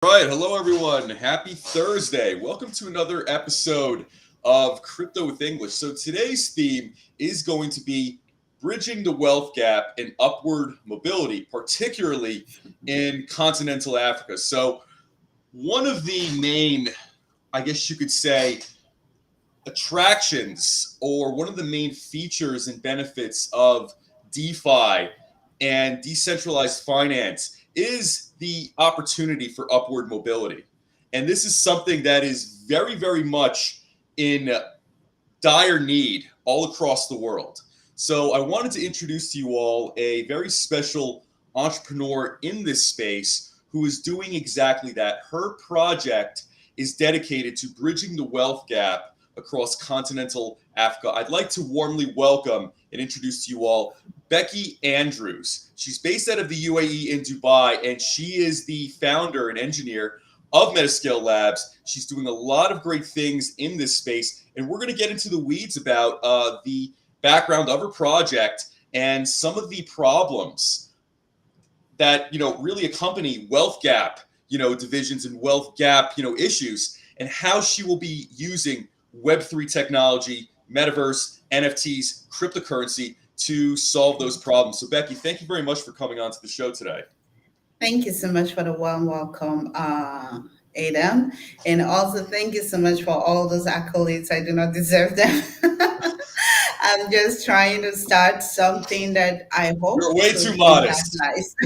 Right. Hello, everyone. Happy Thursday. Welcome to another episode of Crypto with English. So, today's theme is going to be bridging the wealth gap and upward mobility, particularly in continental Africa. So, one of the main, I guess you could say, attractions or one of the main features and benefits of DeFi and decentralized finance is the opportunity for upward mobility. And this is something that is very, very much in dire need all across the world. So I wanted to introduce to you all a very special entrepreneur in this space who is doing exactly that. Her project is dedicated to bridging the wealth gap across continental Africa. I'd like to warmly welcome and introduce to you all Becky Andrews. She's based out of the UAE in Dubai, and she is the founder and engineer of Metascale Labs. She's doing a lot of great things in this space, and we're going to get into the weeds about the background of her project and some of the problems that really accompany wealth gap divisions and wealth gap issues, and how she will be using Web3 technology, metaverse, NFTs, cryptocurrency to solve those problems. So Becky, thank you very much for coming on to the show today. Thank you so much for the warm welcome, Adam. And also, thank you so much for all those accolades. I do not deserve them. I'm just trying to start something that I You're hope way could too impact modest. lives.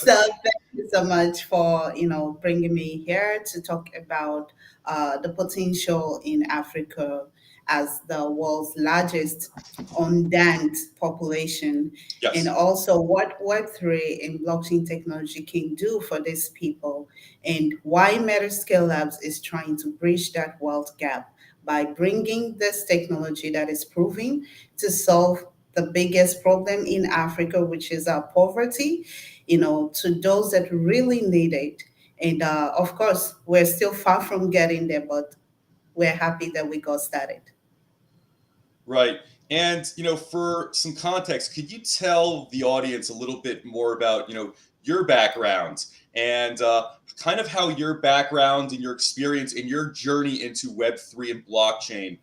So, thank you so much for bringing me here to talk about the potential in Africa as the world's largest unbanked population, and Yes. also what Web3 and blockchain technology can do for these people, and why Metascale Labs is trying to bridge that wealth gap by bringing this technology that is proven to solve the biggest problem in Africa, which is poverty, to those that really need it. And of course, we're still far from getting there, but we're happy that we got started. Right. And, for some context, could you tell the audience a little bit more about, your background and kind of how your background and your experience and your journey into Web3 and blockchain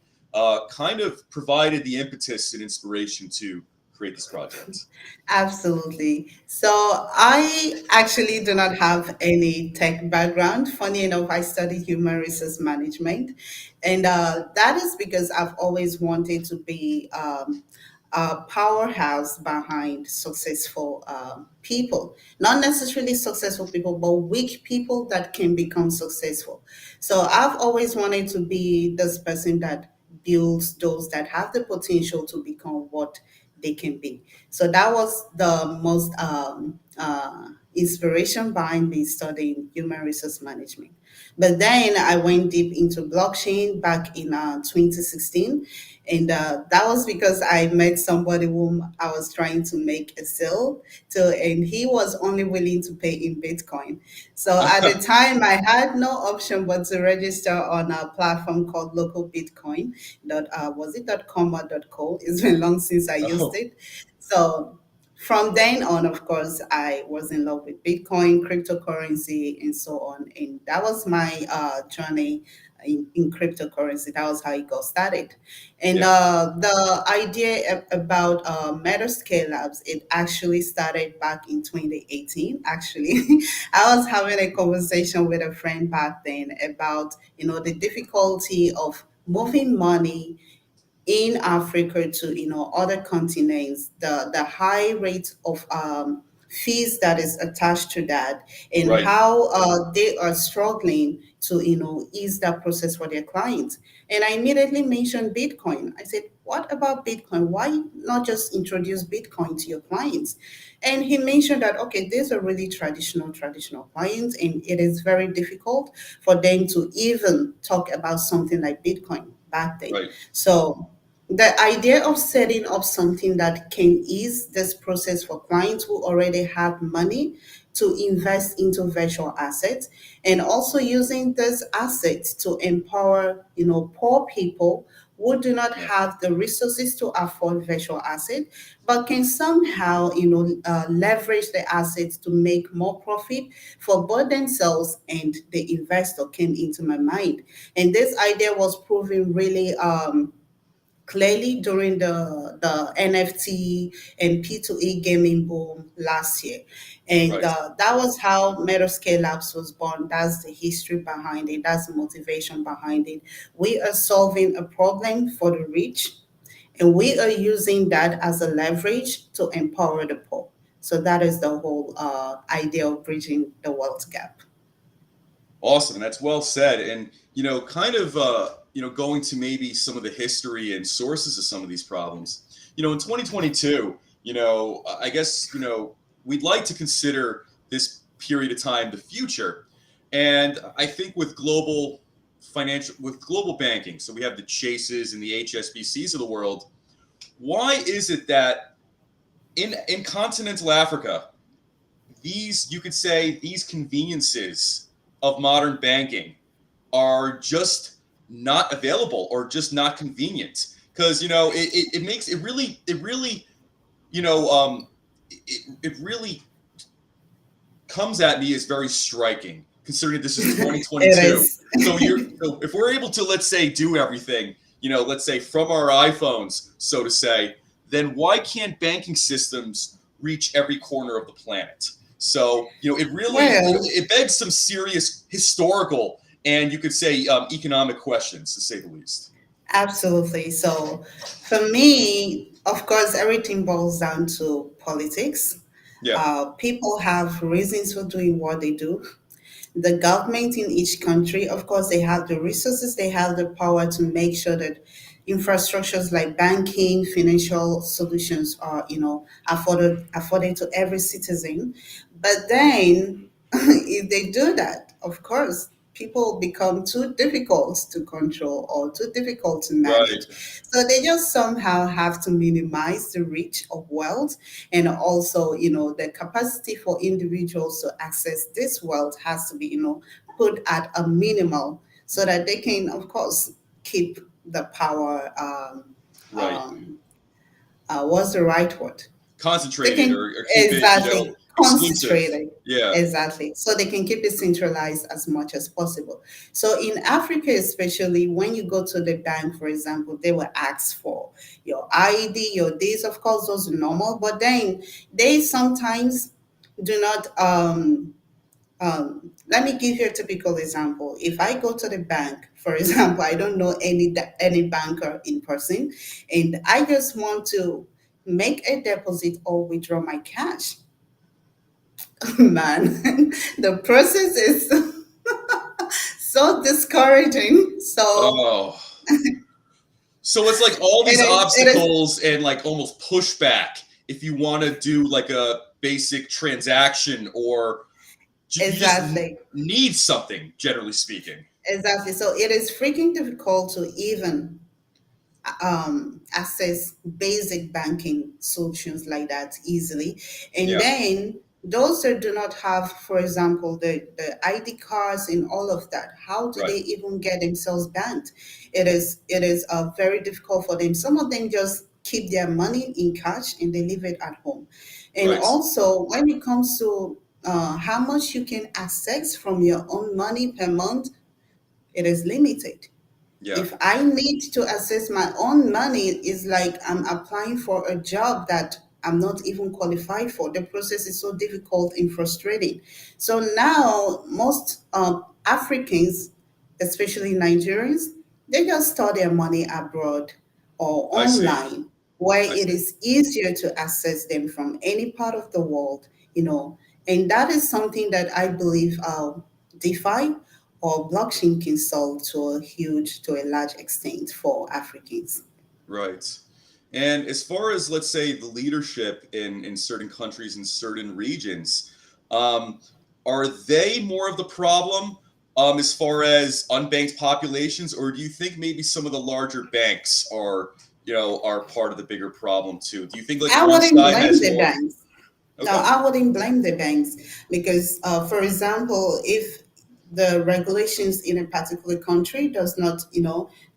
kind of provided the impetus and inspiration to create this project? Absolutely. So I actually do not have any tech background. Funny enough, I studied human resource management, and that is because I've always wanted to be a powerhouse behind successful people. Not necessarily successful people, but weak people that can become successful. So I've always wanted to be this person that builds those that have the potential to become what they can be. So that was the most inspiration behind me studying human resource management. But then I went deep into blockchain back in 2016. And that was because I met somebody whom I was trying to make a sale to, and he was only willing to pay in Bitcoin. So at the time, I had no option but to register on a platform called Local Bitcoin. Was it .com or .co? It's been long since I used Oh, it. So from then on, of course, I was in love with Bitcoin, cryptocurrency, and so on. And that was my journey in cryptocurrency. That was how it got started. And yeah. the idea about Metascale Labs, it actually started back in 2018. Actually, I was having a conversation with a friend back then about, the difficulty of moving money in Africa to other continents, the high rate of fees that is attached to that, and Right. how they are struggling to ease that process for their clients. And I immediately mentioned Bitcoin. I said, "What about Bitcoin? Why not just introduce Bitcoin to your clients?" And he mentioned that, okay, these are really traditional clients, and it is very difficult for them to even talk about something like Bitcoin back then. Right. So the idea of setting up something that can ease this process for clients who already have money to invest into virtual assets, and also using these assets to empower poor people who do not Yeah. have the resources to afford virtual asset, but can somehow, leverage the assets to make more profit for both themselves and the investor came into my mind. And this idea was proven really clearly during the NFT and P2E gaming boom last year. And Right. that was how Metascale Labs was born. That's the history behind it. That's the motivation behind it. We are solving a problem for the rich, and we are using that as a leverage to empower the poor. So that is the whole idea of bridging the wealth gap. Awesome. That's well said. And, kind of, going to maybe some of the history and sources of some of these problems. In 2022, I guess, we'd like to consider this period of time the future. And I think with global banking, so we have the Chases and the HSBCs of the world. Why is it that in continental Africa, you could say these conveniences of modern banking are just not available or just not convenient? Because it makes it really you know it really comes at me as very striking, considering this is It 2022. is. So if we're able to, let's say, do everything, let's say from our iPhones, so to say, then why can't banking systems reach every corner of the planet? So it really Well, it begs some serious historical and you could say economic questions, to say the least. absolutely. So, for me, of course, everything boils down to politics. Yeah. People have reasons for doing what they do. The government in each country, of course, they have the resources, they have the power to make sure that infrastructures like banking, financial solutions are, afforded to every citizen. But then, if they do that, of course, people become too difficult to control or too difficult to Right. manage. So they just somehow have to minimize the reach of wealth, and also, the capacity for individuals to access this wealth has to be, put at a minimal so that they can, of course, keep the power. Right. Um, what's the right word? They Concentrated, can or keep it, exactly exclusive. concentrated. Yeah. Exactly. So they can keep it centralized as much as possible. So in Africa, especially when you go to the bank, for example, they will ask for your ID, your days. Of course, those are normal, but then they sometimes do not. Let me give you a typical example. If I go to the bank, for example, I don't know any banker in person, and I just want to make a deposit or withdraw my cash. Man, the process is so discouraging. So Oh. So it's like all these it is obstacles and like almost pushback if you want to do like a basic transaction or you just exactly. need something, generally speaking. Exactly. So it is freaking difficult to even access basic banking solutions like that easily. And Yeah. then those that do not have, for example, the ID cards and all of that, how do Right. they even get themselves banked? It is very difficult for them. Some of them just keep their money in cash and they leave it at home. And Right. also, when it comes to how much you can access from your own money per month, it is limited. Yeah. If I need to access my own money, it's like I'm applying for a job that I'm not even qualified for. The process is so difficult and frustrating. So now most Africans, especially Nigerians, they just store their money abroad or I see. online, where I it see. is easier to access them from any part of the world, and that is something that I believe DeFi or blockchain can solve to a large extent for Africans. Right. And as far as, let's say, the leadership in certain countries and certain regions, um, are they more of the problem as far as unbanked populations, or do you think maybe some of the larger banks are part of the bigger problem too? Do you think like I one wouldn't side blame has the more? banks. No, Okay. I wouldn't blame the banks because, for example, if the regulations in a particular country does not,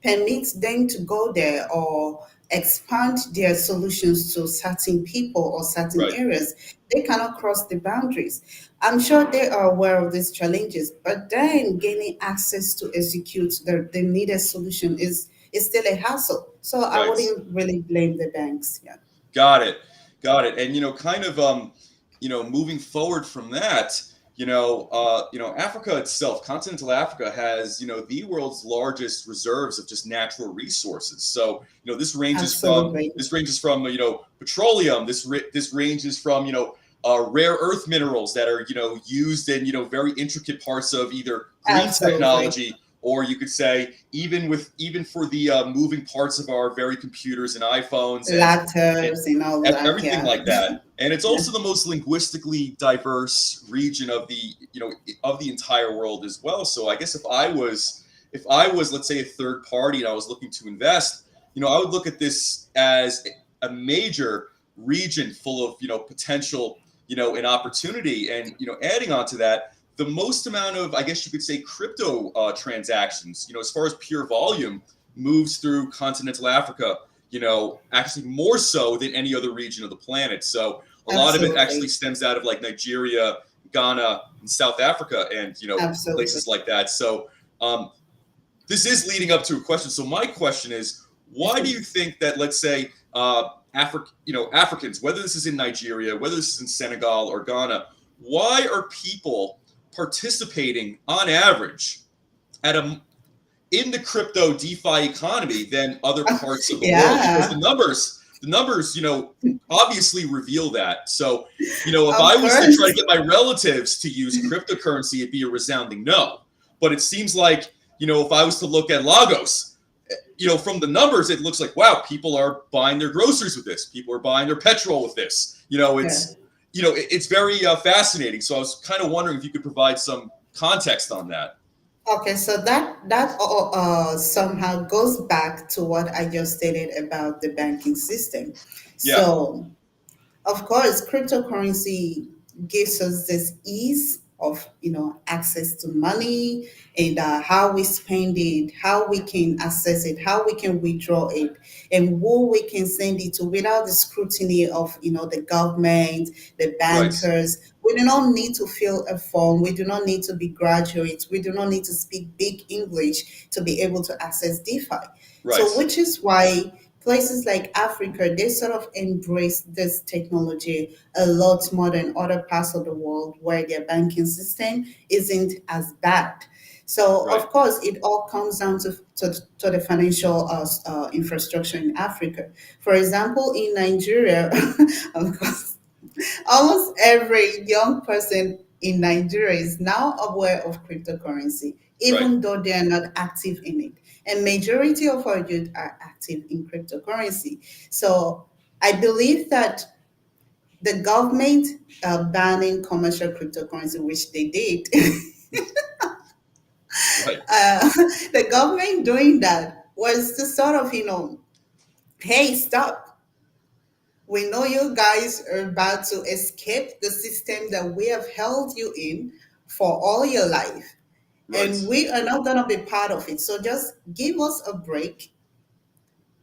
permit them to go there or expand their solutions to certain people or certain Right. areas. They cannot cross the boundaries. I'm sure they are aware of these challenges, but then gaining access to execute the needed solution is still a hassle. So I Right. wouldn't really blame the banks. Yeah. Got it. Got it. And kind of moving forward from that, Africa itself, continental Africa has, the world's largest reserves of just natural resources. So, Absolutely. this ranges from petroleum. This ranges from rare earth minerals that are used in very intricate parts of either green Absolutely. technology, or you could say even for the moving parts of our very computers and iPhones and Lactose and all that. everything Yeah. like that. And it's Yeah. also the most linguistically diverse region of the entire world as well. So I guess if I was let's say a third party and I was looking to invest, I would look at this as a major region full of potential, and opportunity. And adding on to that, the most amount of, I guess you could say, crypto transactions, as far as pure volume, moves through continental Africa, actually more so than any other region of the planet. So a lot of it actually Absolutely. stems out of like Nigeria, Ghana, and South Africa, and Absolutely. places like that. So um, this is leading up to a question. So my question is, why do you think that, let's say, Africans, whether this is in Nigeria, whether this is in Senegal or Ghana, why are people participating on average at a in the crypto DeFi economy than other parts of the world? Because Yeah. the numbers, obviously reveal that. So, if I Of was to try to course. get my relatives to use cryptocurrency, it'd be a resounding no. But it seems like, if I was to look at Lagos, from the numbers, it looks like, wow, people are buying their groceries with this. People are buying their petrol with this. Yeah. It's very fascinating. So I was kind of wondering if you could provide some context on that. Okay, so that somehow goes back to what I just stated about the banking system. Yeah. So of course, cryptocurrency gives us this ease of, access to money and how we spend it, how we can access it, how we can withdraw it, and who we can send it to without the scrutiny of, the government, the Right. bankers. We do not need to fill a form. We do not need to be graduates. We do not need to speak big English to be able to access DeFi. Right. So, which is why places like Africa, they sort of embrace this technology a lot more than other parts of the world where their banking system isn't as bad. So, Right. of course, it all comes down to the financial infrastructure in Africa. For example, in Nigeria, of course, almost every young person in Nigeria is now aware of cryptocurrency, Right. even though they are not active in it. And majority of our youth are active in cryptocurrency. So I believe that the government banning commercial cryptocurrency, which they did, Right. the government doing that was to sort of, hey, stop. We know you guys are about to escape the system that we have held you in for all your life. Right. And we are not going to be part of it. So just give us a break,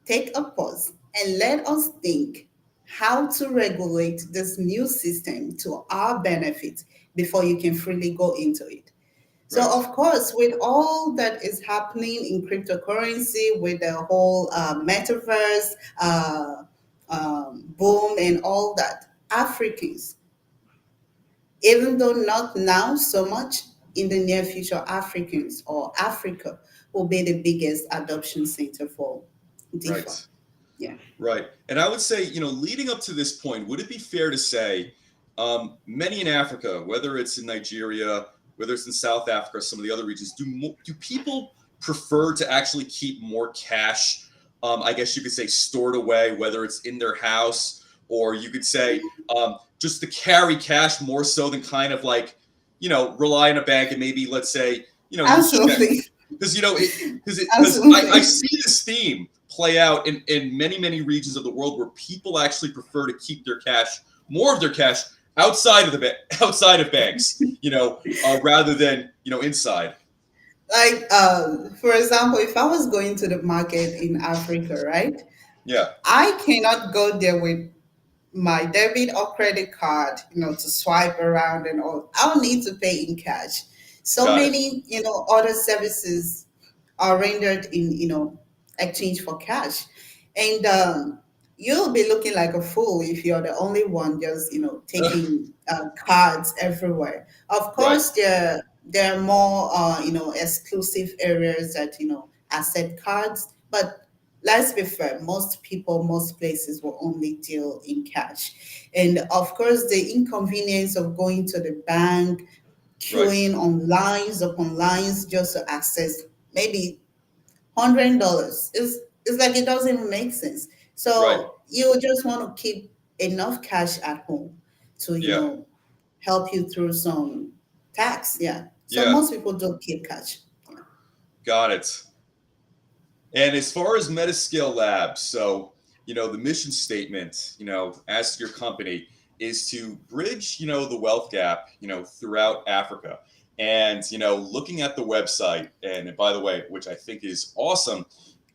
take a pause, and let us think how to regulate this new system to our benefit before you can freely go into it. So, Right. of course, with all that is happening in cryptocurrency, with the whole metaverse boom and all that, Africans, even though not now so much, in the near future, Africans or Africa will be the biggest adoption center for DeFi. Right. Yeah. Right. And I would say, leading up to this point, would it be fair to say many in Africa, whether it's in Nigeria, whether it's in South Africa, or some of the other regions, do people prefer to actually keep more cash? I guess you could say stored away, whether it's in their house, or you could say just to carry cash more so than kind of like, rely on a bank and maybe, let's say, use check. Absolutely. Because because I Absolutely. see this theme play out in many regions of the world where people actually prefer to keep their cash, more of their cash, outside of the outside of banks, rather than inside. Like, for example, if I was going to the market in Africa, right? Yeah, I cannot go there with my debit or credit card, to swipe around and all. I'll need to pay in cash. So got it. many, other services are rendered in, exchange for cash. And you'll be looking like a fool if you're the only one just, taking cards everywhere. Of Right, course, there are more, exclusive areas that, accept cards, but let's be fair, most people, most places will only deal in cash. And of course, the inconvenience of going to the bank, right, queuing on lines upon lines just to access maybe $100. It's like it doesn't even make sense. right. So you just want to keep enough cash at home to, Yeah, help you through some tax. Yeah. So yeah, most people don't keep cash. Yeah. got it. And as far as Metascale Labs, so the mission statement, as to your company, is to bridge, the wealth gap, throughout Africa. And looking at the website, and by the way, which I think is awesome,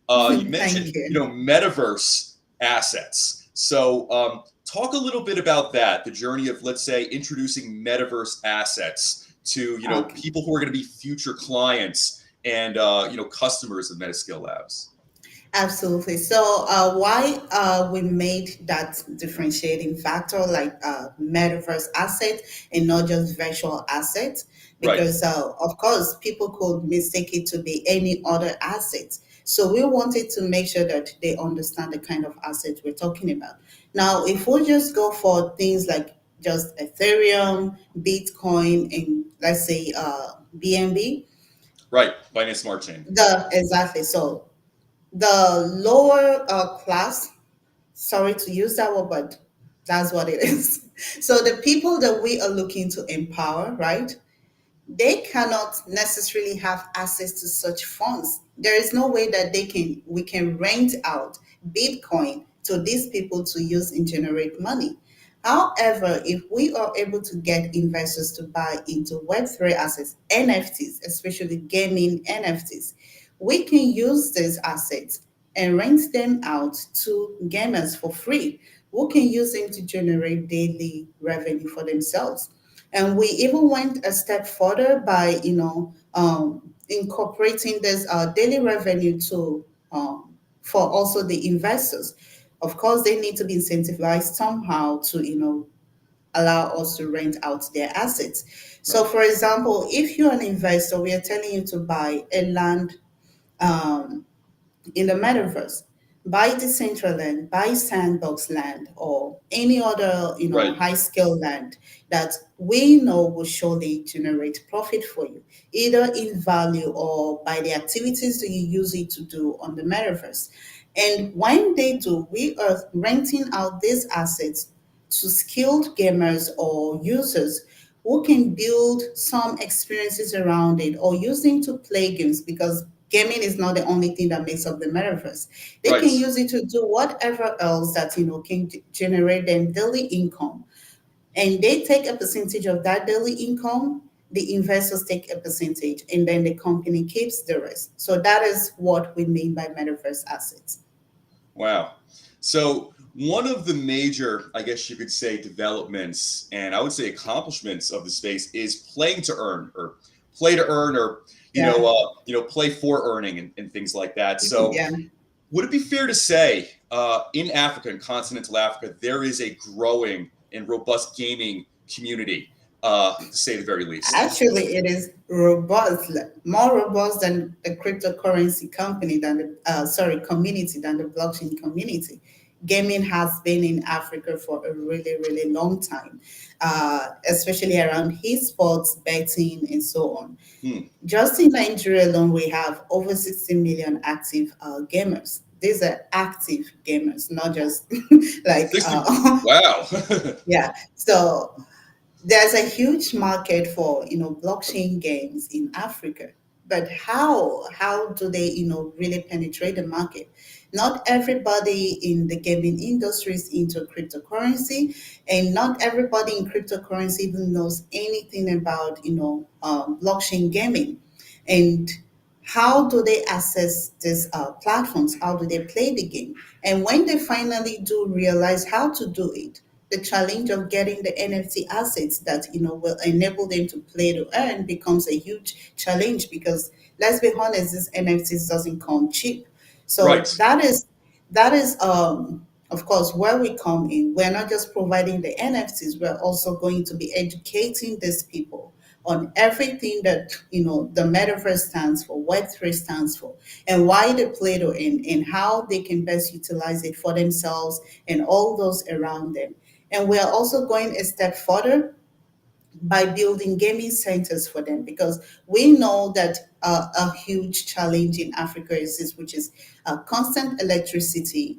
you Thank mentioned, you. metaverse assets. So talk a little bit about that, the journey of, let's say, introducing metaverse assets to, Okay. people who are going to be future clients and customers of Metascale Labs. Absolutely. So, why we made that differentiating factor like metaverse asset and not just virtual asset? Right, Because, of course, people could mistake it to be any other asset. So, we wanted to make sure that they understand the kind of asset we're talking about. Now, if we just go for things like just Ethereum, Bitcoin, and let's say BNB, right. Binance Smart Chain. the exactly. So the lower class, sorry to use that word, but that's what it is. So the people that we are looking to empower, right? They cannot necessarily have access to such funds. There is no way that we can rent out Bitcoin to these people to use and generate money. However, if we are able to get investors to buy into Web3 assets, NFTs, especially gaming NFTs, we can use these assets and rent them out to gamers for free who can use them to generate daily revenue for themselves. And we even went a step further by, incorporating this daily revenue to for also the investors. Of course, they need to be incentivized somehow to, allow us to rent out their assets. So, Right, for example, if you're an investor, we are telling you to buy a land um, in the metaverse, buy Decentraland, buy Sandbox land, or any other, right, high scale land that we know will surely generate profit for you, either in value or by the activities that you use it to do on the metaverse. And when they do, we are renting out these assets to skilled gamers or users who can build some experiences around it or use them to play games because gaming is not the only thing that makes up the metaverse. They can right. use it to do whatever else that can generate them daily income, and they take a percentage of that daily income. The investors take a percentage, and then the company keeps the rest. So that is what we mean by metaverse assets. Wow. So one of the major, I guess you could say, developments and I would say accomplishments of the space is playing to earn, or play to earn, or Yeah, play for earning, and things like that. So yeah. would it be fair to say, in Africa, in continental Africa, there is a growing and robust gaming community, to say the very least? Actually, it is robust, more robust than the cryptocurrency company than the community than the blockchain community. Gaming has been in Africa for a really, really long time, especially around esports, betting, and so on. Hmm. Just in Nigeria alone, we have over 60 million active gamers. These are active gamers, not just like 60. Wow. yeah. So there's a huge market for blockchain games in Africa. but how do they, really penetrate the market? Not everybody in the gaming industry is into cryptocurrency, and not everybody in cryptocurrency even knows anything about, blockchain gaming. And how do they access these platforms? How do they play the game? And when they finally do realize how to do it, the challenge of getting the NFT assets that, will enable them to play to earn becomes a huge challenge, because let's be honest, this NFTs doesn't come cheap. Right. So that is of course where we come in. We're not just providing the NFTs, we're also going to be educating these people on everything that, the metaverse stands for, Web3 stands for, and why they play to earn, and how they can best utilize it for themselves and all those around them. And we are also going a step further by building gaming centers for them, because we know that a huge challenge in Africa is this, which is constant electricity,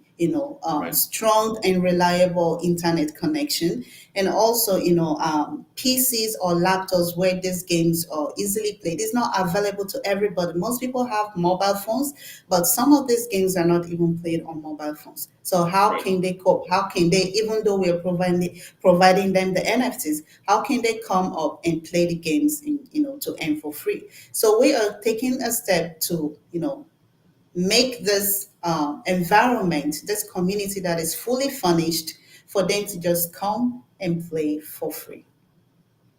Right. strong and reliable internet connection, and also, PCs or laptops where these games are easily played. It's not available to everybody. Most people have mobile phones, but some of these games are not even played on mobile phones. So how Right. can they cope? How can they, even though we are providing them the NFTs, how can they come up and play the games to earn for free? So we are taking a step to, make this environment, this community that is fully furnished for them to just come and play for free.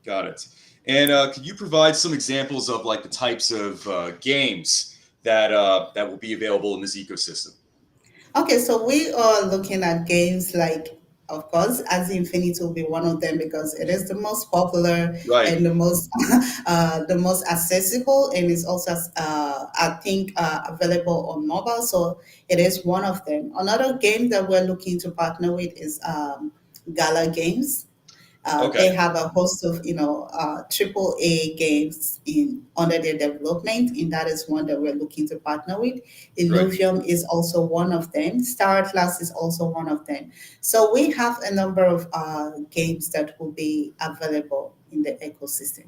Got it. And could you provide some examples of like the types of games that will be available in this ecosystem? Okay, so we are looking at games like, of course, as Infinity will be one of them, because it is the most popular Right. and the most accessible, and it's also I think available on mobile. So it is one of them. Another game that we're looking to partner with is Gala Games. Okay. They have a host of, triple A games in under their development, and that is one that we're looking to partner with. Right. Illuvium is also one of them. Star Class is also one of them. So we have a number of games that will be available in the ecosystem.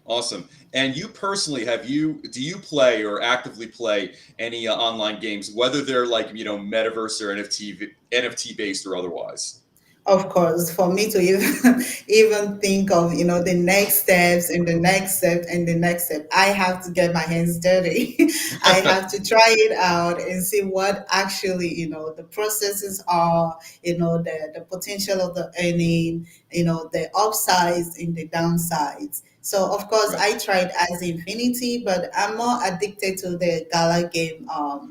Awesome. And you personally, do you play or actively play any online games, whether they're like, metaverse or NFT based or otherwise? Of course, for me to even even think of, the next steps and the next step and the next step, I have to get my hands dirty. I have to try it out and see what actually, the processes are, the potential of the earning, the upsides and the downsides. So of course Right. I tried as Infinity, but I'm more addicted to the Gala game,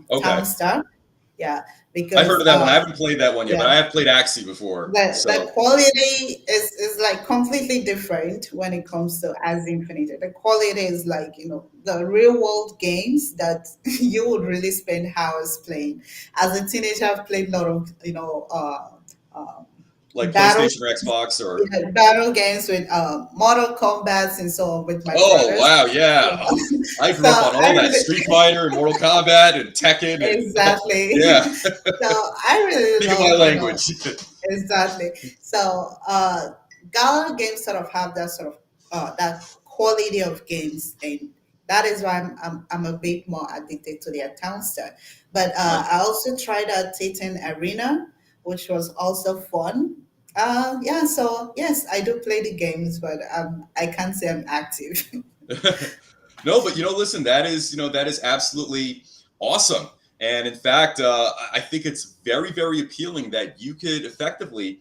Okay. Town Star. Yeah, I've heard because of that one. I haven't played that one yet, but yeah, I have played Axie before. the So, quality is like completely different when it comes to as Infinity. The quality is like, the real world games that you would really spend hours playing. As a teenager, I've played a lot of, uh, like battle PlayStation or Xbox or. yeah, battle games with Mortal Kombats and so on with my Oh, brothers. wow. Yeah. Yeah. I So grew up on I all that really Street Fighter and Mortal Kombat and Tekken and exactly. yeah, So I really speaking my love, language. exactly. So Gala games sort of have that sort of that quality of games, and that is why I'm a bit more addicted to their town style. But Right. I also tried out Titan Arena, which was also fun. Yeah, so yes, I do play the games, but I can't say I'm active. No, but listen, that is absolutely awesome. And in fact, I think it's very, very appealing that you could effectively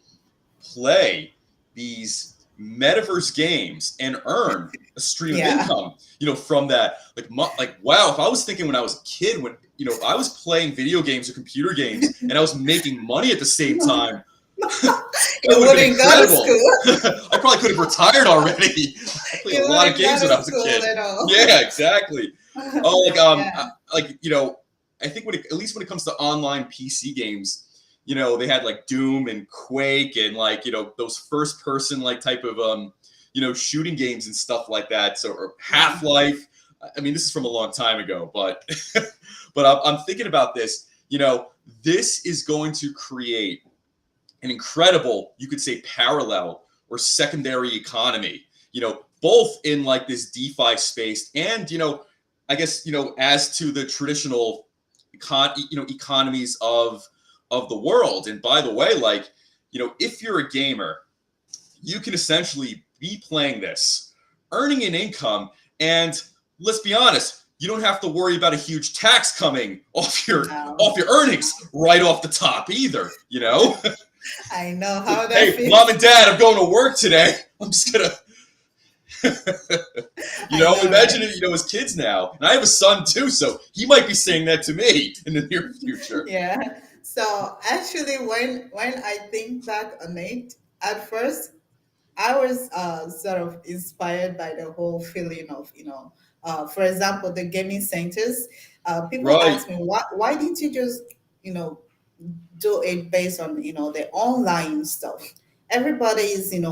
play these metaverse games and earn a stream of Yeah. income, from that. Like wow, if I was thinking when I was a kid, when if I was playing video games or computer games and I was making money at the same time, that You would have been wouldn't go to incredible. school. I probably could have retired already. I played a You lot of wouldn't games go when I to was a school kid. at all. Yeah, exactly. Oh, Yeah. like I think at least when it comes to online PC games, they had like Doom and Quake and like those first person like type of shooting games and stuff like that. So or Yeah. Half Life. I mean, this is from a long time ago, but but I'm thinking about this. This is going to create an incredible, you could say, parallel or secondary economy, both in like this DeFi space and, I guess, as to the traditional economies of the world. And by the way, like, if you're a gamer, you can essentially be playing this, earning an income, and let's be honest, you don't have to worry about a huge tax coming No, off your earnings right off the top either, I know It's like, how that hey, mom feels. and dad, I'm going to work today. I'm just gonna I know, imagine right? it, as kids now. And I have a son too, so he might be saying that to me in the near future. Yeah. So actually, when I think back on it, at first I was sort of inspired by the whole feeling of, for example, the gaming centers. People Right. ask me, why didn't you just, you know, do it based on, the online stuff? Everybody is, there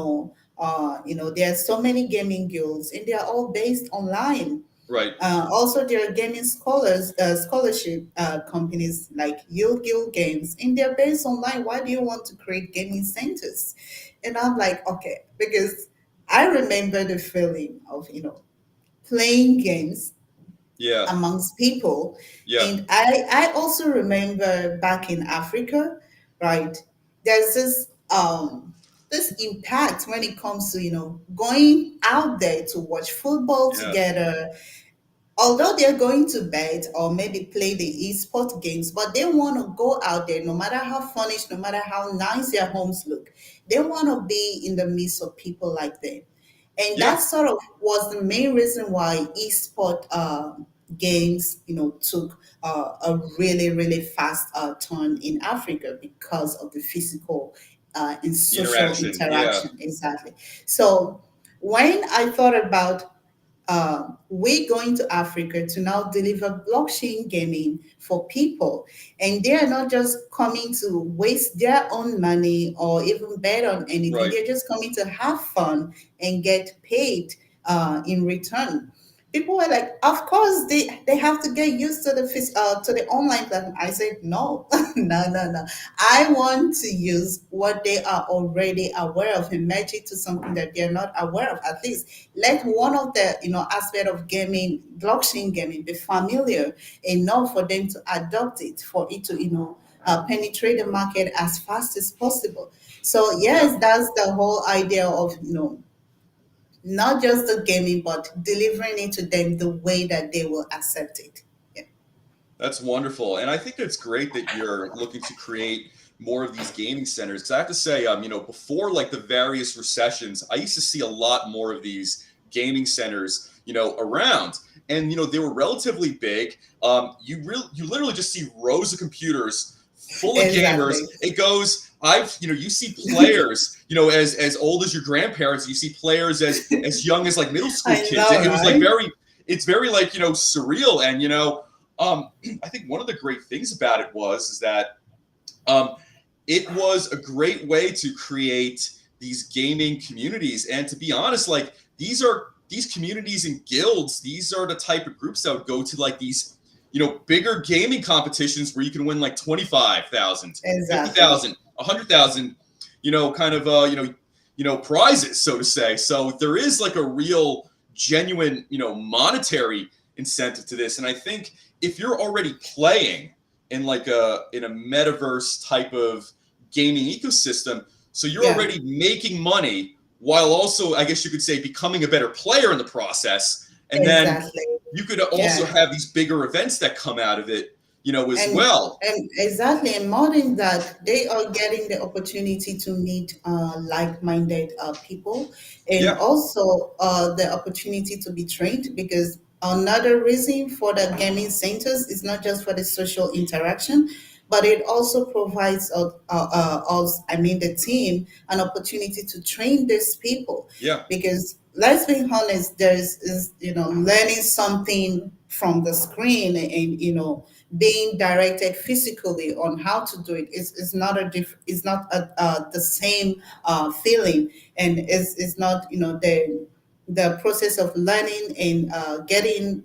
are so many gaming guilds and they are all based online. Right. Also, there are gaming scholarship companies like Yield Guild Games, and they're based online. Why do you want to create gaming centers? And I'm like, okay, because I remember the feeling of, playing games Yeah. amongst people. Yeah. And I also remember back in Africa, right? There's this impact when it comes to, going out there to watch football Yeah. together, although they're going to bed or maybe play the esport games, but they want to go out there, no matter how furnished, no matter how nice their homes look, they want to be in the midst of people like them. And that Yeah. sort of was the main reason why esport games, took a really, really fast turn in Africa because of the physical and The social interaction. Yeah. interaction. Exactly. So when I thought about we're going to Africa to now deliver blockchain gaming for people. And they are not just coming to waste their own money or even bet on anything. Right. They're just coming to have fun and get paid in return. People were like, of course they have to get used to to the online platform. I said no, no. I want to use what they are already aware of and match it to something that they're not aware of. At least let one of the aspect of gaming, blockchain gaming, be familiar enough for them to adopt it, for it to penetrate the market as fast as possible. So Yeah. yes, that's the whole idea of not just the gaming, but delivering it to them the way that they will accept it. Yeah. That's wonderful, and I think it's great that you're looking to create more of these gaming centers. Because I have to say, before like the various recessions, I used to see a lot more of these gaming centers, around, and they were relatively big. You literally just see rows of computers full of gamers. Exactly. It goes. You see players, as old as your grandparents. You see players as young as like middle school I kids. know, It was like right? it's very like surreal, and I think one of the great things about it is that um, it was a great way to create these gaming communities. And to be honest, like these communities and guilds, these are the type of groups that would go to like these, bigger gaming competitions where you can win like 25,000, Exactly. 50,000, 100,000, kind of prizes, so to say. So there is like a real genuine, monetary incentive to this. And I think if you're already playing in a metaverse type of gaming ecosystem, so you're Yeah, already making money while also, I guess you could say, becoming a better player in the process. And then exactly. you could also Yeah. have these bigger events that come out of it, as and well. and exactly, and more than that, they are getting the opportunity to meet like-minded people, and Yeah. also the opportunity to be trained, because another reason for the gaming centers is not just for the social interaction, but it also provides us, I mean the team, an opportunity to train these people. Yeah. Because let's be honest, there's is learning something from the screen and being directed physically on how to do it is not is not the same feeling, and is not the process of learning and getting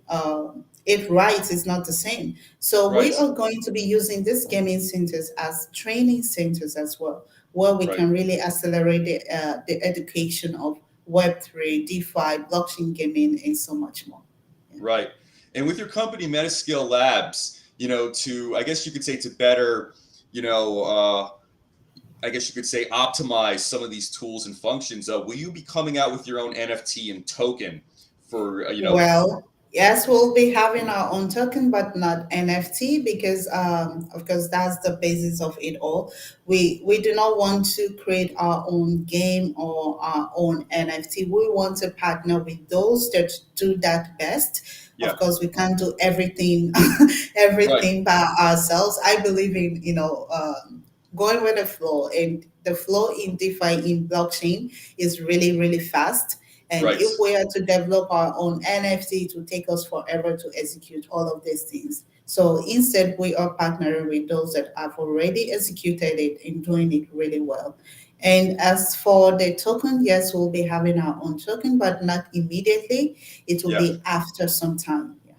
it right is not the same. So we Right. are going to be using these gaming centers as training centers as well, where we Right. can really accelerate the education of Web3, DeFi, blockchain gaming, and so much more. Yeah. Right. And with your company, Metascale Labs, to, I guess you could say, to better, you know, uh, I guess you could say, optimize some of these tools and functions. Will you be coming out with your own NFT and token for, Well, yes, we'll be having our own token, but not NFT because, of course, that's the basis of it all. We do not want to create our own game or our own NFT. We want to partner with those that do that best. yeah, Of course, we can't do everything right, everything by ourselves. I believe in going with the flow, and the flow in DeFi in blockchain is really really fast, and right. if we are to develop our own NFT, it will take us forever to execute all of these things. So instead, we are partnering with those that have already executed it and doing it really well. And as for the token, yes, we'll be having our own token, but not immediately. It will Yeah. be after some time. Yeah.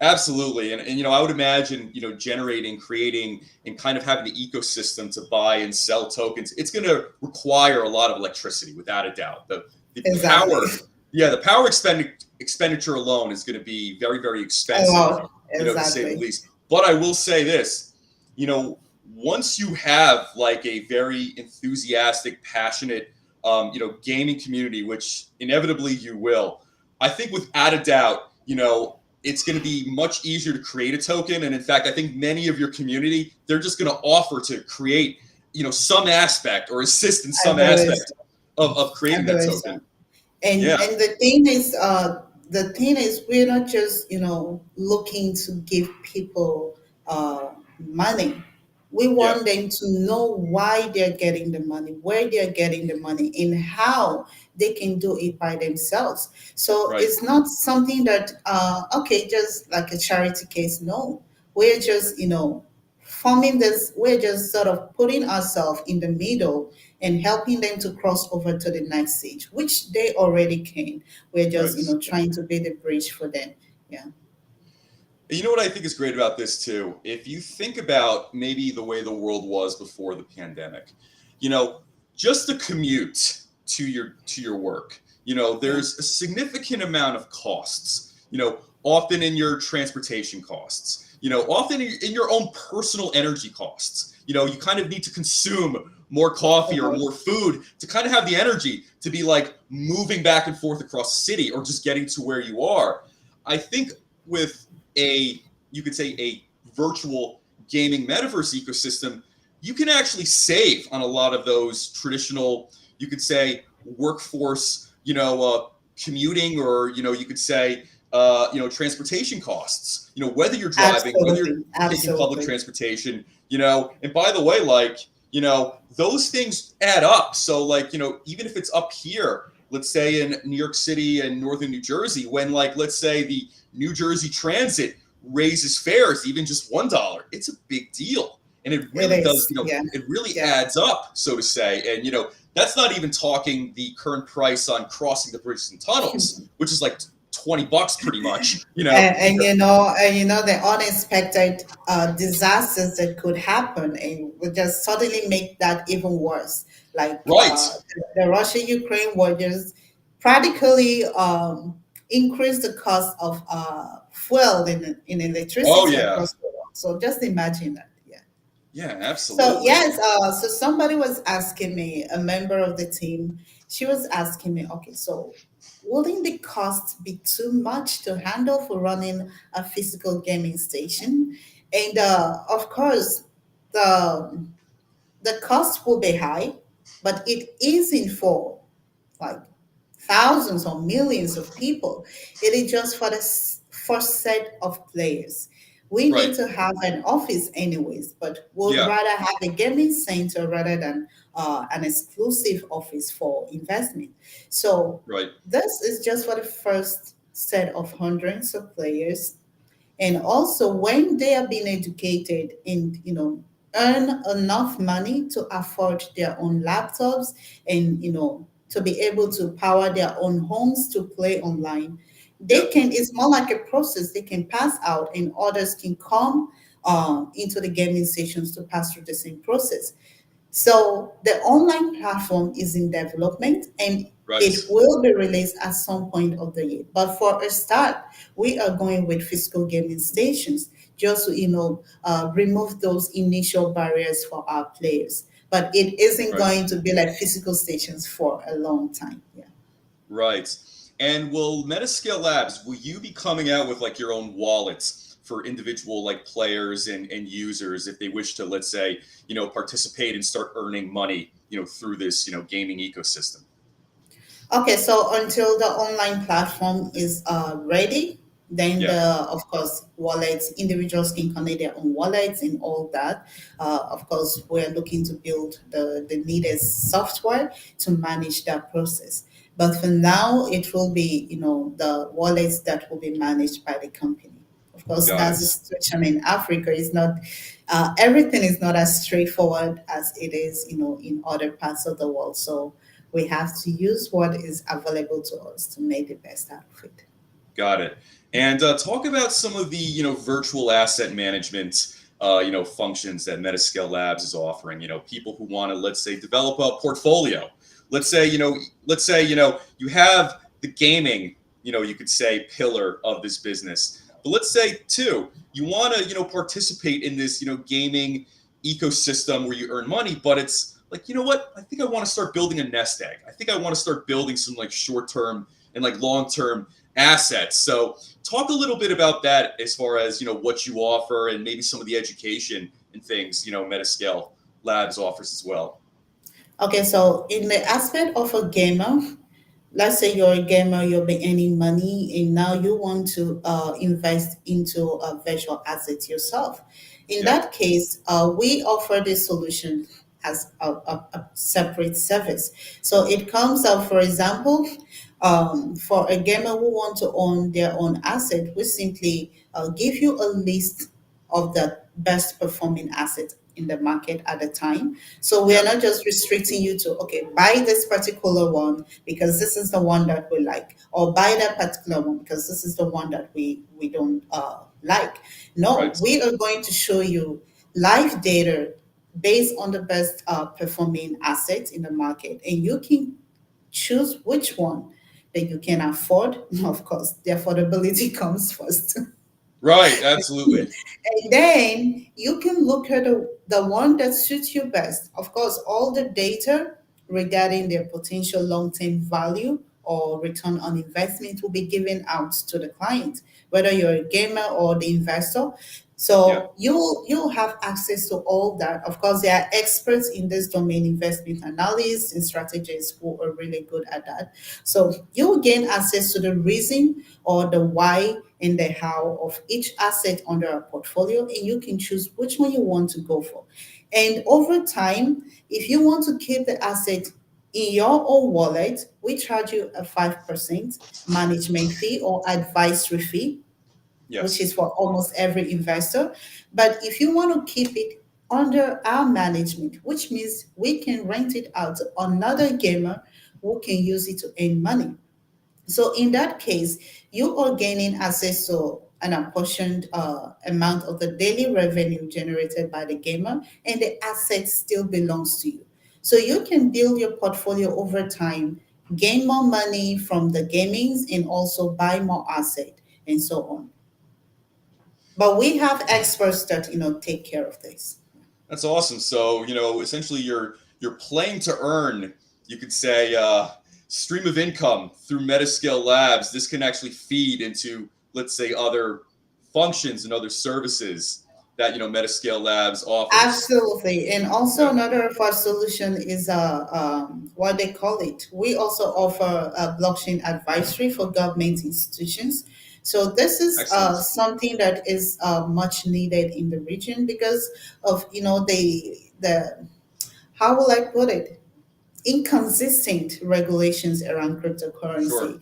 Absolutely. And I would imagine, generating, creating, and kind of having the ecosystem to buy and sell tokens, it's going to require a lot of electricity, without a doubt. The Exactly. power, yeah, the power expenditure alone is going to be very, very A expensive, lot. to say the Exactly. least. But I will say this, you know, once you have like a very enthusiastic, passionate, gaming community, which inevitably you will, I think without a doubt, it's going to be much easier to create a token. And in fact, I think many of your community, they're just going to offer to create, some aspect or assist in I some believe aspect so. of I creating that believe so. token. And Yeah, the thing is we're not just looking to give people money. We yeah, want them to know why they're getting the money, where they're getting the money, and how they can do it by themselves. So right, it's not something that okay, just like a charity case. No, we're just forming this. We're just sort of putting ourselves in the middle and helping them to cross over to the next stage, which they already can. We're just, right. trying to be the bridge for them. Yeah. You know what I think is great about this too? If you think about maybe the way the world was before the pandemic, you know, just the commute to your work, Yeah. there's a significant amount of costs, often in your transportation costs, often in your own personal energy costs. You kind of need to consume more coffee or Uh, more food to kind of have the energy to be like moving back and forth across the city or just getting to where you are. I think with a you could say a virtual gaming metaverse ecosystem, you can actually save on a lot of those traditional, you could say, workforce, commuting, or you could say, transportation costs. Whether you're driving, whether you're Absolutely. taking public Absolutely. transportation. And by the way, like those things add up. So like even if it's up here, let's say in New York City and northern New Jersey, when like let's say the New Jersey Transit raises fares even just $1, it's a big deal. And it It really does, is. Yeah. it really Yeah. adds up, so to say. And that's not even talking the current price on crossing the bridges and tunnels, which is like $20 pretty much, And the unexpected disasters that could happen and would just suddenly make that even worse. Like Right. the Russia-Ukraine war just practically increased the cost of fuel in Oh electricity yeah. across the world. So just imagine that. Yeah. Yeah, So absolutely. yes, so somebody was asking me, a member of the team, she was asking me, okay, so wouldn't the cost be too much to handle for running a physical gaming station? And of course, the the cost will be high, but it isn't for like thousands or millions of people. It is just for the first set of players. We Right. need to have an office anyways, but would Yeah. rather have a gaming center rather than an exclusive office for investment. So Right. this is just for the first set of hundreds of players, and also when they are being educated and earn enough money to afford their own laptops and to be able to power their own homes to play online, Yeah. they can, it's more like a process, they can pass out and others can come into the gaming stations to pass through the same process. So the online platform is in development, and Right. It will be released at some point of the year. But for a start, we are going with physical gaming stations just to, remove those initial barriers for our players. But it isn't Right. going to be like physical stations for a long time. Yeah. Right. And will Metascale Labs, will you be coming out with like your own wallets for individual like players and users if they wish to, let's say, participate and start earning money, through this, gaming ecosystem? Okay, so until the online platform is ready, then Yeah. of course, wallets, individuals can connect their own wallets and all that. Of course, we're looking to build the needed software to manage that process. But for now, it will be, the wallets that will be managed by the company. Of course, Got that's the it. situation in Africa. It's not everything is not as straightforward as it is, in other parts of the world. So we have to use what is available to us to make the best out of it. Got it. And talk about some of the virtual asset management functions that Metascale Labs is offering. People who want to, let's say, develop a portfolio. Let's say you have the gaming, you could say, pillar of this business. But let's say too you want to participate in this gaming ecosystem where you earn money, but it's like, what, I think I want to start building a nest egg. I think I want to start building some like short term and like long term assets. So talk a little bit about that as far as what you offer and maybe some of the education and things Metascale Labs offers as well. Okay, so in the aspect of a gamer, let's say you're a gamer, you'll be earning money, and now you want to invest into a virtual asset yourself. In Yeah. that case, we offer this solution as a separate service. So it comes out, for example, for a gamer who want to own their own asset, we simply give you a list of the best performing assets in the market at the time. So we are Yeah. not just restricting you to, okay, buy this particular one because this is the one that we like, or buy that particular one because this is the one that we don't like. No, Right. we are going to show you live data based on the best performing assets in the market, and you can choose which one that you can afford. Of course, the affordability comes first. Right. Absolutely. And then you can look at the one that suits you best. Of course, all the data regarding their potential long term value or return on investment will be given out to the client, whether you're a gamer or the investor. Yeah. So you'll have access to all that. Of course, there are experts in this domain, investment analysts and strategists who are really good at that. So you will gain access to the reason or the why and the how of each asset under a portfolio, and you can choose which one you want to go for. And over time, if you want to keep the asset in your own wallet, we charge you a 5% management fee or advisory fee, which Yes. is for almost every investor. But if you want to keep it under our management, which means we can rent it out to another gamer who can use it to earn money. So in that case, you are gaining access to an apportioned amount of the daily revenue generated by the gamer, and the asset still belongs to you. So you can build your portfolio over time, gain more money from the gamings, and also buy more asset and so on. But we have experts that take care of this. That's awesome. So, essentially you're playing to earn, you could say, stream of income through Metascale Labs. This can actually feed into, let's say, other functions and other services that, Metascale Labs offers. Absolutely. And also Yeah. another of our solution is what they call it. We also offer a blockchain advisory for government institutions. So this is Excellent. something that is much needed in the region because of the how will I put it, inconsistent regulations around Sure. cryptocurrency.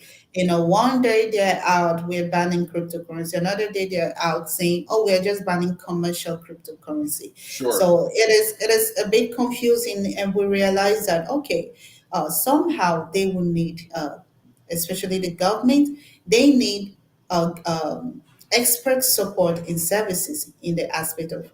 One day they're out, we're banning cryptocurrency. Another day they're out saying, "Oh, we're just banning commercial cryptocurrency." Sure. So it is a bit confusing, and we realize that okay, somehow they will need, especially the government, they need expert support in services in the aspect of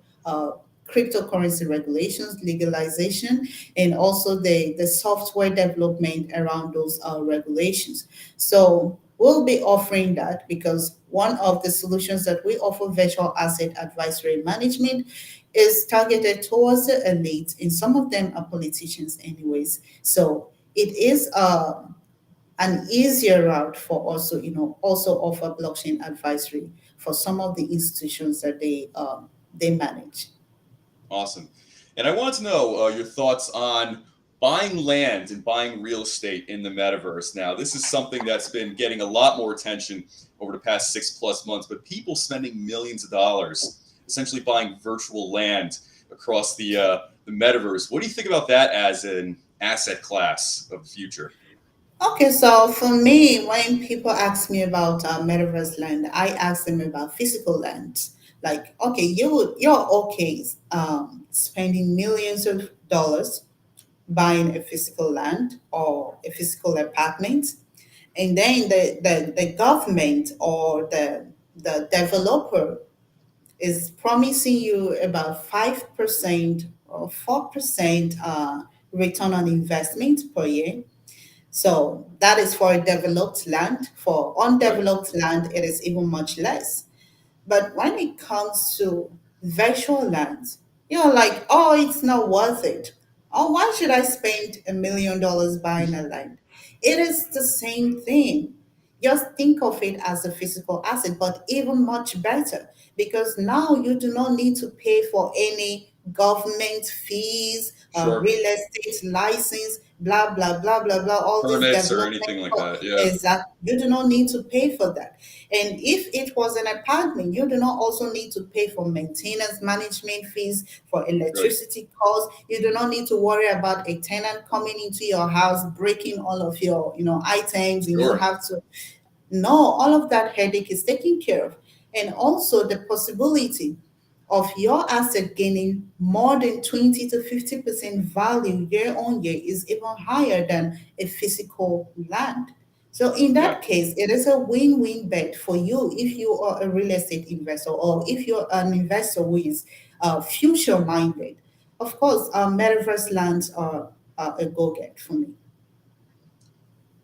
cryptocurrency regulations, legalization, and also the software development around those regulations. So we'll be offering that because one of the solutions that we offer, virtual asset advisory management, is targeted towards the elite, and some of them are politicians, anyways. So it is an easier route for also, also offer blockchain advisory for some of the institutions that they manage. Awesome. And I want to know your thoughts on buying land and buying real estate in the metaverse. Now, this is something that's been getting a lot more attention over the past 6+ months, but people spending millions of dollars essentially buying virtual land across the metaverse. What do you think about that as an asset class of the future? Okay, so for me, when people ask me about metaverse land, I ask them about physical land. Like, okay, you're okay spending millions of dollars buying a physical land or a physical apartment, and then the government or the developer is promising you about 5% or 4% return on investment per year. So that is for developed land. For Right. undeveloped land, it is even much less. But when it comes to virtual lands, you're like, oh, it's not worth it. Oh, why should I spend $1 million buying a land? It is the same thing. Just think of it as a physical asset, but even much better because now you do not need to pay for any government fees, Sure. real estate license, blah, blah, blah, blah, blah, all this Permits or development. anything like that. Yeah. Exactly. You do not need to pay for that. And if it was an apartment, you do not also need to pay for maintenance management fees, for Right. electricity costs. You do not need to worry about a tenant coming into your house, breaking all of your, items, and you Sure. have to. No, all of that headache is taken care of. And also the possibility of your asset gaining more than 20 to 50% value year on year is even higher than a physical land. So in Yeah. that case, it is a win-win bet for you if you are a real estate investor or if you're an investor who is future-minded. Of course, metaverse lands are a go-get for me.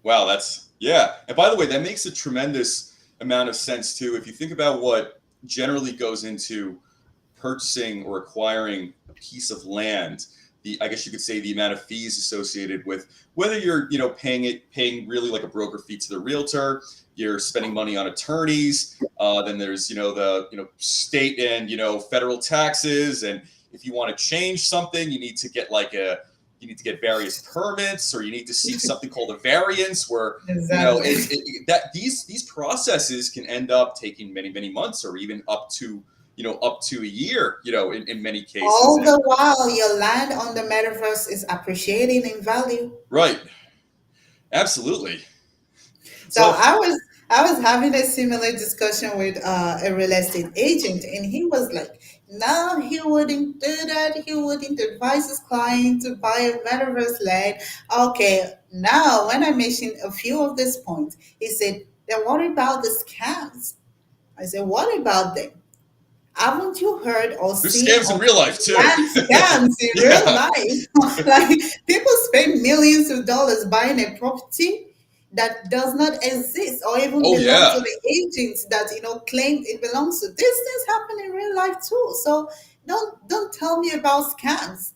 Wow, that's yeah. And by the way, that makes a tremendous amount of sense too. If you think about what generally goes into purchasing or acquiring a piece of land, the I guess you could say the amount of fees associated with whether you're paying really like a broker fee to the realtor, you're spending money on attorneys, then there's the state and federal taxes, and if you want to change something, you need to get various permits, or you need to seek something called a variance, where Exactly. that these processes can end up taking many months, or even up to a year, in many cases. All And the while, your land on the metaverse is appreciating in value. right, absolutely. So So I was having a similar discussion with a real estate agent, and he was like, "No, he wouldn't do that. He wouldn't advise his client to buy a metaverse land." Okay, now when I mentioned a few of these points, he said, "Then what about the scams?" I said, "What about them? Haven't you heard or there's seen scams in of real life too. land scams in real Yeah. life? Like people spend millions of dollars buying a property that does not exist or even Oh belong to yeah. the agents that claim it belongs to. These things happen in real life too. So don't tell me about scams.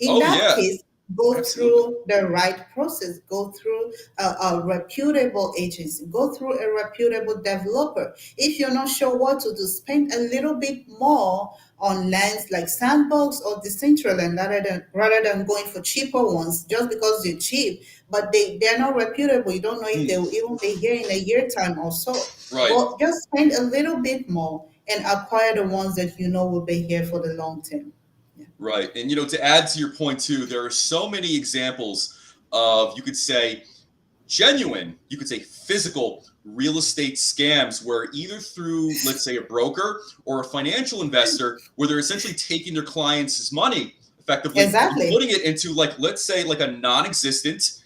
In Oh that yeah. case, go Absolutely. through the right process, go through a reputable agency, go through a reputable developer. If you're not sure what to do, spend a little bit more on lands like Sandbox or Decentraland rather than going for cheaper ones just because they're cheap, but they're not reputable. You don't know if they Hmm. will even be here in a year time or so. Right. Go just spend a little bit more and acquire the ones that you know will be here for the long term. Yeah. Right. And to add to your point too, there are so many examples of, you could say, genuine, you could say physical real estate scams, where either through, let's say, a broker or a financial investor, where they're essentially taking their clients' money effectively and Exactly. putting it into, like, let's say, like a non-existent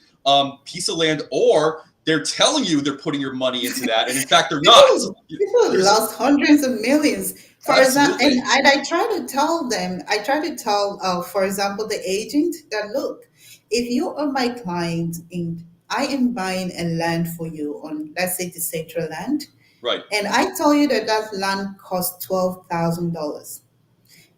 piece of land, or they're telling you they're putting your money into that, and in fact they're not. People There's lost hundreds of millions For example, Absolutely. and I try to tell them, for example, the agent that look, if you are my client and I am buying a land for you on, let's say, the central land, Right. and I tell you that that land costs $12,000,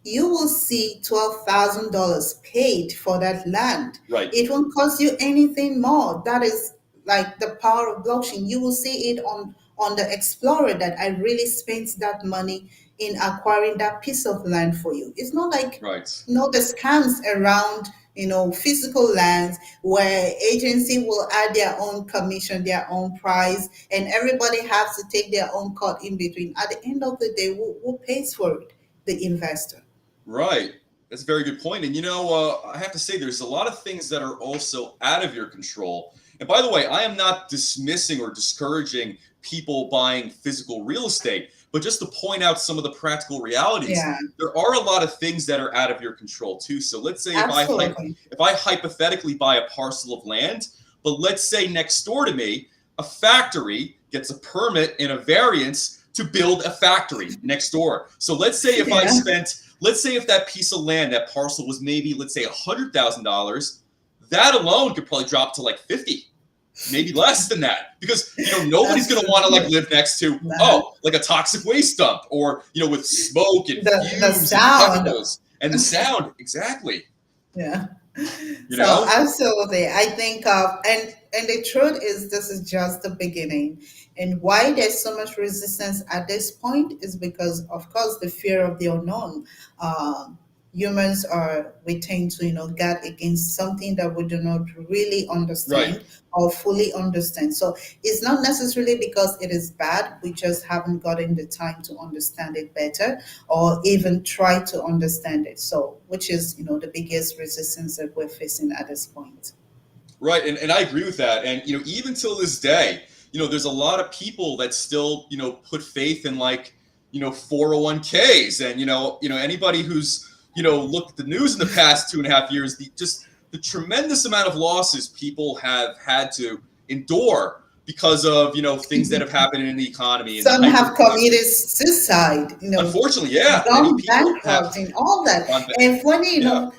you will see $12,000 paid for that land. Right. It won't cost you anything more. That is like the power of blockchain. You will see it on the Explorer that I really spent that money in acquiring that piece of land for you. It's not like Right. the scams around physical lands where agency will add their own commission, their own price, and everybody has to take their own cut in between. At the end of the day, who pays for it? The investor. Right. That's a very good point. And I have to say, there's a lot of things that are also out of your control. And by the way, I am not dismissing or discouraging people buying physical real estate, but just to point out some of the practical realities, Yeah, there are a lot of things that are out of your control too. So let's say absolutely. if I hypothetically buy a parcel of land, but let's say next door to me, a factory gets a permit and a variance to build a factory next door. So Yeah, let's say if that piece of land, that parcel was maybe, let's say $100,000, that alone could probably drop to like 50, maybe less than that, because nobody's going to want to like absolutely. live next to Nah. like a toxic waste dump, or with smoke and The fumes and sound. chemicals and the sound. Exactly. Yeah. You So know? absolutely, I think and the truth is this is just the beginning, and why there's so much resistance at this point is because, of course, the fear of the unknown. Um, Humans we tend to guard against something that we do not really Right. understand or fully understand. So it's not necessarily because it is bad. We just haven't gotten the time to understand it better or even try to understand it. So, which is, the biggest resistance that we're facing at this point. Right, and I agree with that. And even till this day, there's a lot of people that still, put faith in like, 401ks, and anybody who's looked at the news in the past 2.5 years, the tremendous amount of losses people have had to endure because of things that have happened in the economy and the Some have hyperinflation. committed suicide, Unfortunately, yeah, many gone people have bankrupt and all that. gone. And funny, Yeah,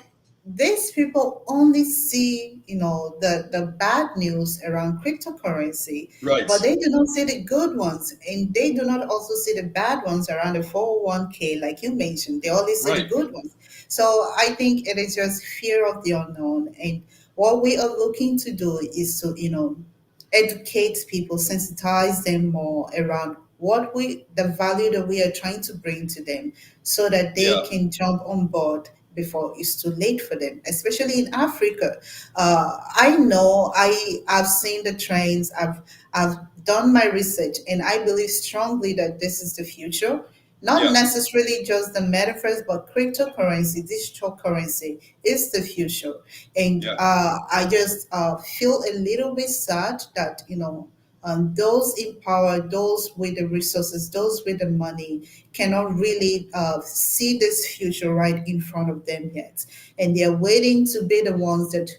these people only see, the bad news around cryptocurrency, right, but they do not see the good ones. And they do not also see the bad ones around the 401k, like you mentioned. They only see the right, good ones. So I think it is just fear of the unknown. And what we are looking to do is to, educate people, sensitize them more around the value that we are trying to bring to them so that they yeah, can jump on board before it's too late for them, especially in Africa. I know I've seen the trends, I've done my research, and I believe strongly that this is the future. Not yeah, necessarily just the metaverse, but cryptocurrency, digital currency is the future. And yeah, I just feel a little bit sad that, those in power, those with the resources, those with the money, cannot really see this future right in front of them yet. And they're waiting to be the ones that,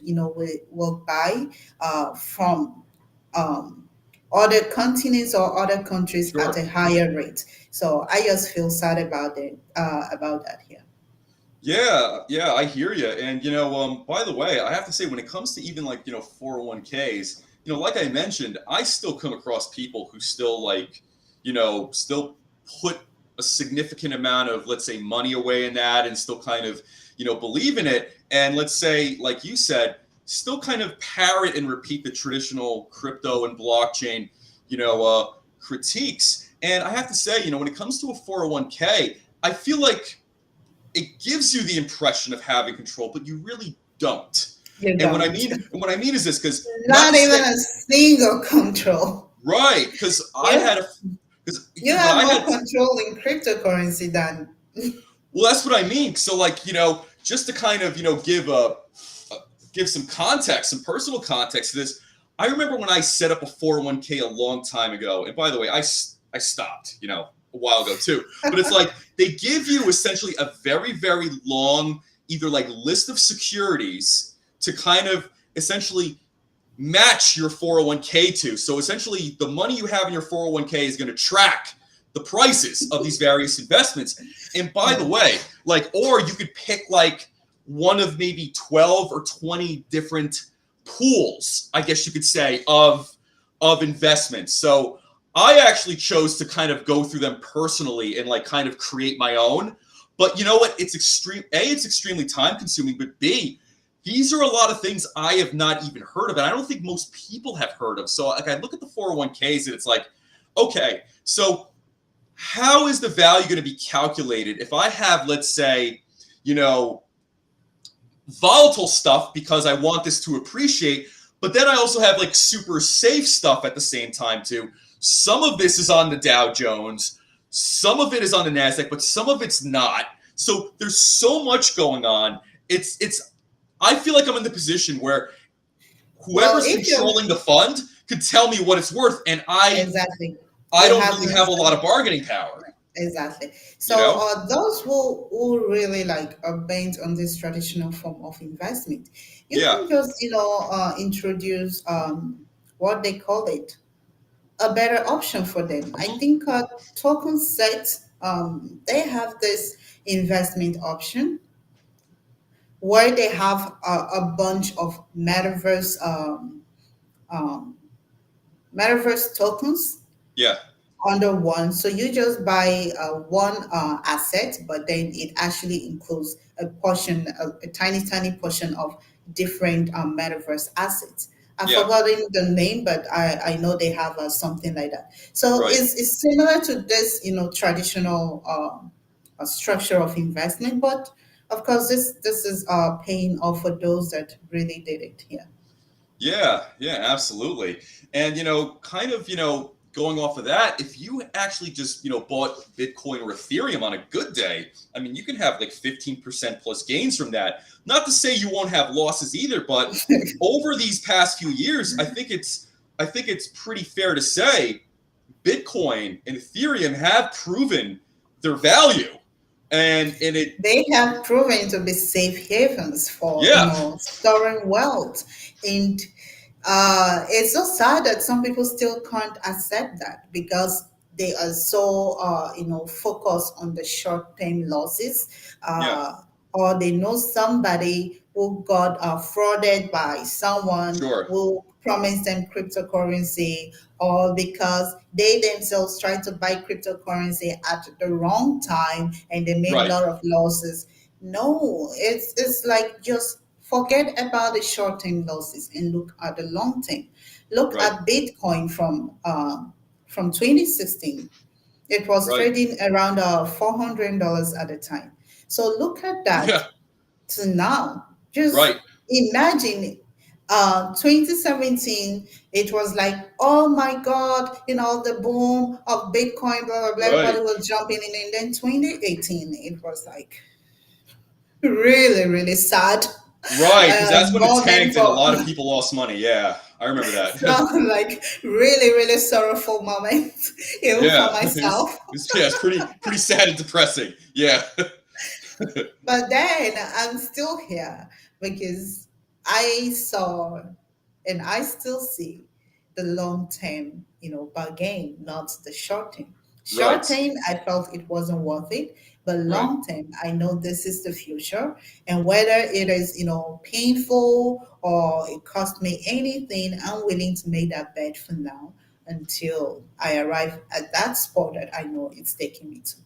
will buy from um, other continents or other countries at sure. a higher rate. So I just feel sad about that here. Yeah, yeah, I hear you. And by the way, I have to say, when it comes to even like 401ks, like I mentioned, I still come across people who still like, still put a significant amount of, let's say, money away in that, and still kind of, believe in it. And let's say, like you said, still kind of parrot and repeat the traditional crypto and blockchain, critiques. And I have to say, when it comes to a 401k, I feel like it gives you the impression of having control, but you really don't. You And what I don't. mean, and what I mean is this, because not Not to even say a single control. right, because I You had a because you when have I more had control in cryptocurrency than well, that's what I mean. So like just to kind of give some context, some personal context to this. I remember when I set up a 401k a long time ago, and by the way, I stopped a while ago too. But it's like they give you essentially a very very long either like list of securities to kind of essentially match your 401k to. So essentially, the money you have in your 401k is going to track the prices of these various investments. And by the way, like, or you could pick like one of maybe 12 or 20 different pools, I guess you could say, of investments. So I actually chose to kind of go through them personally and like kind of create my own. But you know what? It's extremely time consuming, but B, these are a lot of things I have not even heard of, and I don't think most people have heard of. So like I look at the 401ks and it's like, okay, so how is the value going to be calculated if I have, let's say, you know, volatile stuff because I want this to appreciate, but then I also have like super safe stuff at the same time too. Some of this is on the Dow Jones, some of it is on the Nasdaq, but some of it's not. So there's so much going on. It's I feel like I'm in the position where Well, whoever's if you controlling the fund could tell me what it's worth, and exactly, I you don't have really no have a lot say. of bargaining power. Exactly. You So know? those who really like are bent on this traditional form of investment, you Yeah. can just introduce what they call it, a better option for them. I Mhm. think token set, they have this investment option where they have a bunch of um, metaverse tokens Yeah. under one. So you just buy one asset, but then it actually includes a portion, a tiny, tiny portion of different metaverse assets. I've Yeah. forgotten the name, but I know they have something like that. So Right. it's similar to this, traditional structure of investment, but of course, this is paying off for those that really did it here. Yeah, yeah, absolutely. And kind of, going off of that, if you actually just, bought Bitcoin or Ethereum on a good day, I mean, you can have like 15% plus gains from that. Not to say you won't have losses either, but over these past few years, I think it's pretty fair to say Bitcoin and Ethereum have proven their value. And it They have proven to be safe havens for yeah, storing wealth, and it's so sad that some people still can't accept that because they are so focused on the short term losses, yeah, or they know somebody who got frauded by someone sure. who promised them cryptocurrency, or because they themselves tried to buy cryptocurrency at the wrong time and they made a Right, lot of losses. No, it's like just forget about the short term losses and look at the long term. Look right, at Bitcoin from 2016. It was right. trading around $400 at the time. So look at that Yeah, to now. Just right, imagine 2017, it was like, oh my God, the boom of Bitcoin, blah, blah, blah, right. everybody was jumping in. And then 2018, it was like really, really sad Right, because that's when it moment tanked and a for lot of people lost money. Yeah, I remember that. so like really, really sorrowful moment, even for Yeah, myself. it's pretty sad and depressing. Yeah, But then I'm still here because I saw and I still see the long term, bargain, not the short term. Short right. term, I felt it wasn't worth it, but Right. long term, I know this is the future. And whether it is, painful or it cost me anything, I'm willing to make that bet for now until I arrive at that spot that I know it's taking me to.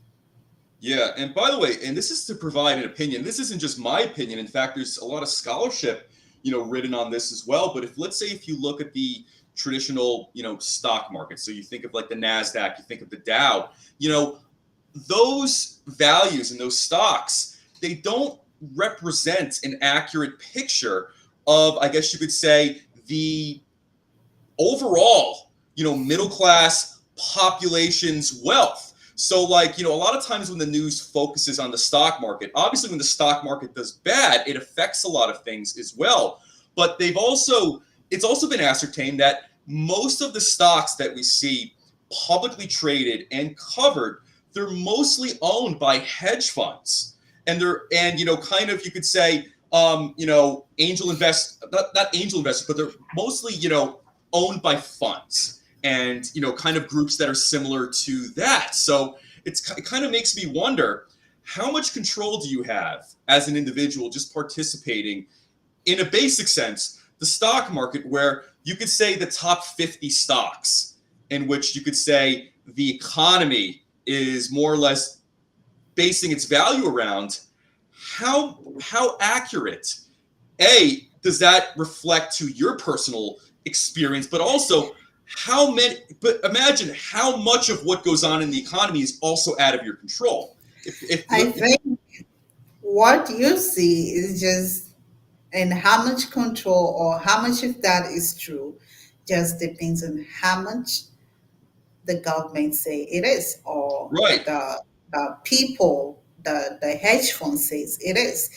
Yeah, and by the way, and this is to provide an opinion. This isn't just my opinion. In fact, there's a lot of scholarship, written on this as well. But if let's say if you look at the traditional, stock market, so you think of like the Nasdaq, you think of the Dow, those values and those stocks, they don't represent an accurate picture of, I guess you could say, the overall, middle class population's wealth. So, like, a lot of times when the news focuses on the stock market, obviously when the stock market does bad, it affects a lot of things as well. But it's also been ascertained that most of the stocks that we see publicly traded and covered, they're mostly owned by hedge funds. And kind of, you could say, angel invest, not angel investors, but they're mostly, owned by funds. and kind of groups that are similar to that. So it kind of makes me wonder, how much control do you have as an individual just participating in a basic sense the stock market, where you could say the top 50 stocks, in which you could say the economy is more or less basing its value around. How accurate, a, does that reflect to your personal experience, but also how many, but imagine how much of what goes on in the economy is also out of your control. I think what you see is just, and how much control or how much of that is true just depends on how much the government say it is, or Right, the people, the hedge fund says it is.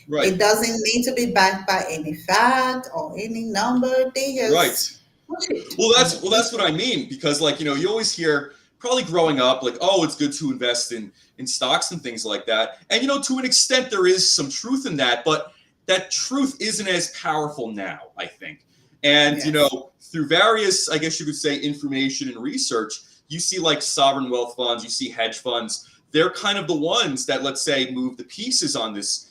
right, It doesn't need to be backed by any fact or any number. They right. just push it Well, on the that's what people. I mean, because you always hear, probably growing up, like, oh, it's good to invest in stocks and things like that. And to an extent there is some truth in that, but that truth isn't as powerful now, I think. And Yes. through various, I guess you could say, information and research, you see like sovereign wealth funds, you see hedge funds. They're kind of the ones that, let's say, move the pieces on this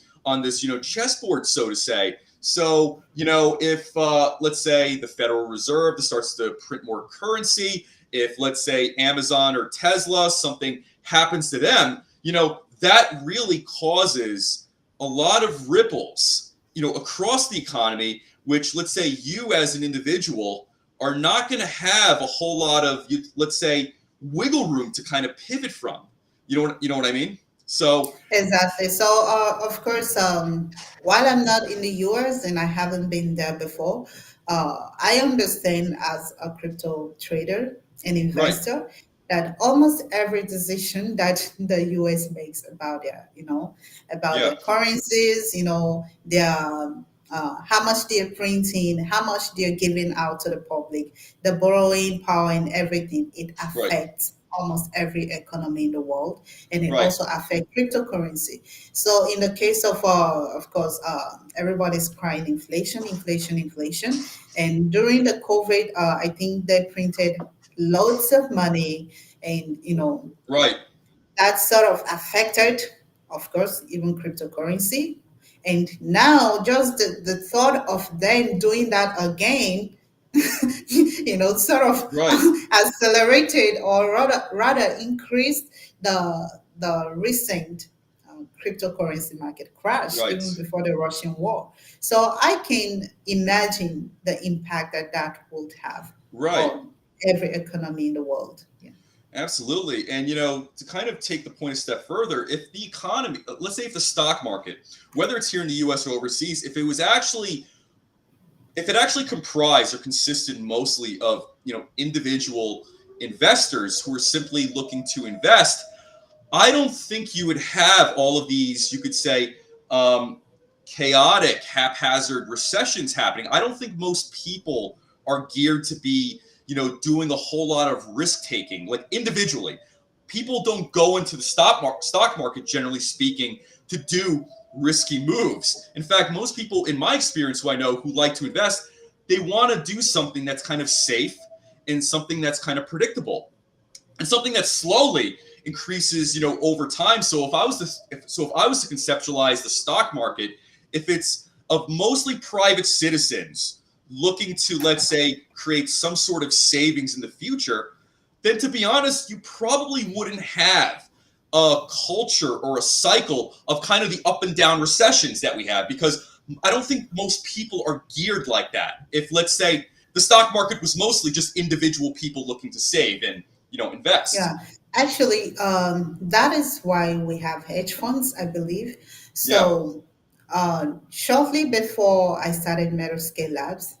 chessboard, so to say. So, if let's say the Federal Reserve starts to print more currency, if let's say Amazon or Tesla, something happens to them, that really causes a lot of ripples, across the economy, which, let's say, you as an individual are not going to have a whole lot of, let's say, wiggle room to kind of pivot from. You know what I mean? So, Exactly. So, of course, while I'm not in the US and I haven't been there before, I understand as a crypto trader and right, investor that almost every decision that the US makes about yeah, their currencies, their how much they're printing, how much they're giving out to the public, the borrowing power and everything, it right, affects almost every economy in the world, and it right, also affects cryptocurrency. So in the case of course, everybody's crying inflation, inflation, inflation. And during the COVID, I think they printed loads of money, and right, that sort of affected, of course, even cryptocurrency. And now, just the thought of them doing that again, sort of right, accelerated, or rather increased the recent cryptocurrency market crash right, even before the Russian war. So I can imagine the impact that that would have right. on every economy in the world. Yeah. Absolutely. And, to kind of take the point a step further, if the economy, let's say if the stock market, whether it's here in the US or overseas, if it actually comprised or consisted mostly of, individual investors who are simply looking to invest, I don't think you would have all of these, you could say, chaotic, haphazard recessions happening. I don't think most people are geared to be, doing a whole lot of risk taking, like individually. People don't go into the stock market, generally speaking, to do risky moves. In fact, most people, in my experience, who I know who like to invest, they want to do something that's kind of safe and something that's kind of predictable and something that slowly increases, over time. So if I was to conceptualize the stock market, if it's of mostly private citizens looking to, let's say, create some sort of savings in the future, then, to be honest, you probably wouldn't have a culture or a cycle of kind of the up and down recessions that we have, because I don't think most people are geared like that. If, let's say, the stock market was mostly just individual people looking to save and, invest. Yeah, actually, that is why we have hedge funds, I believe. Yeah, So, shortly before I started Metascale Labs,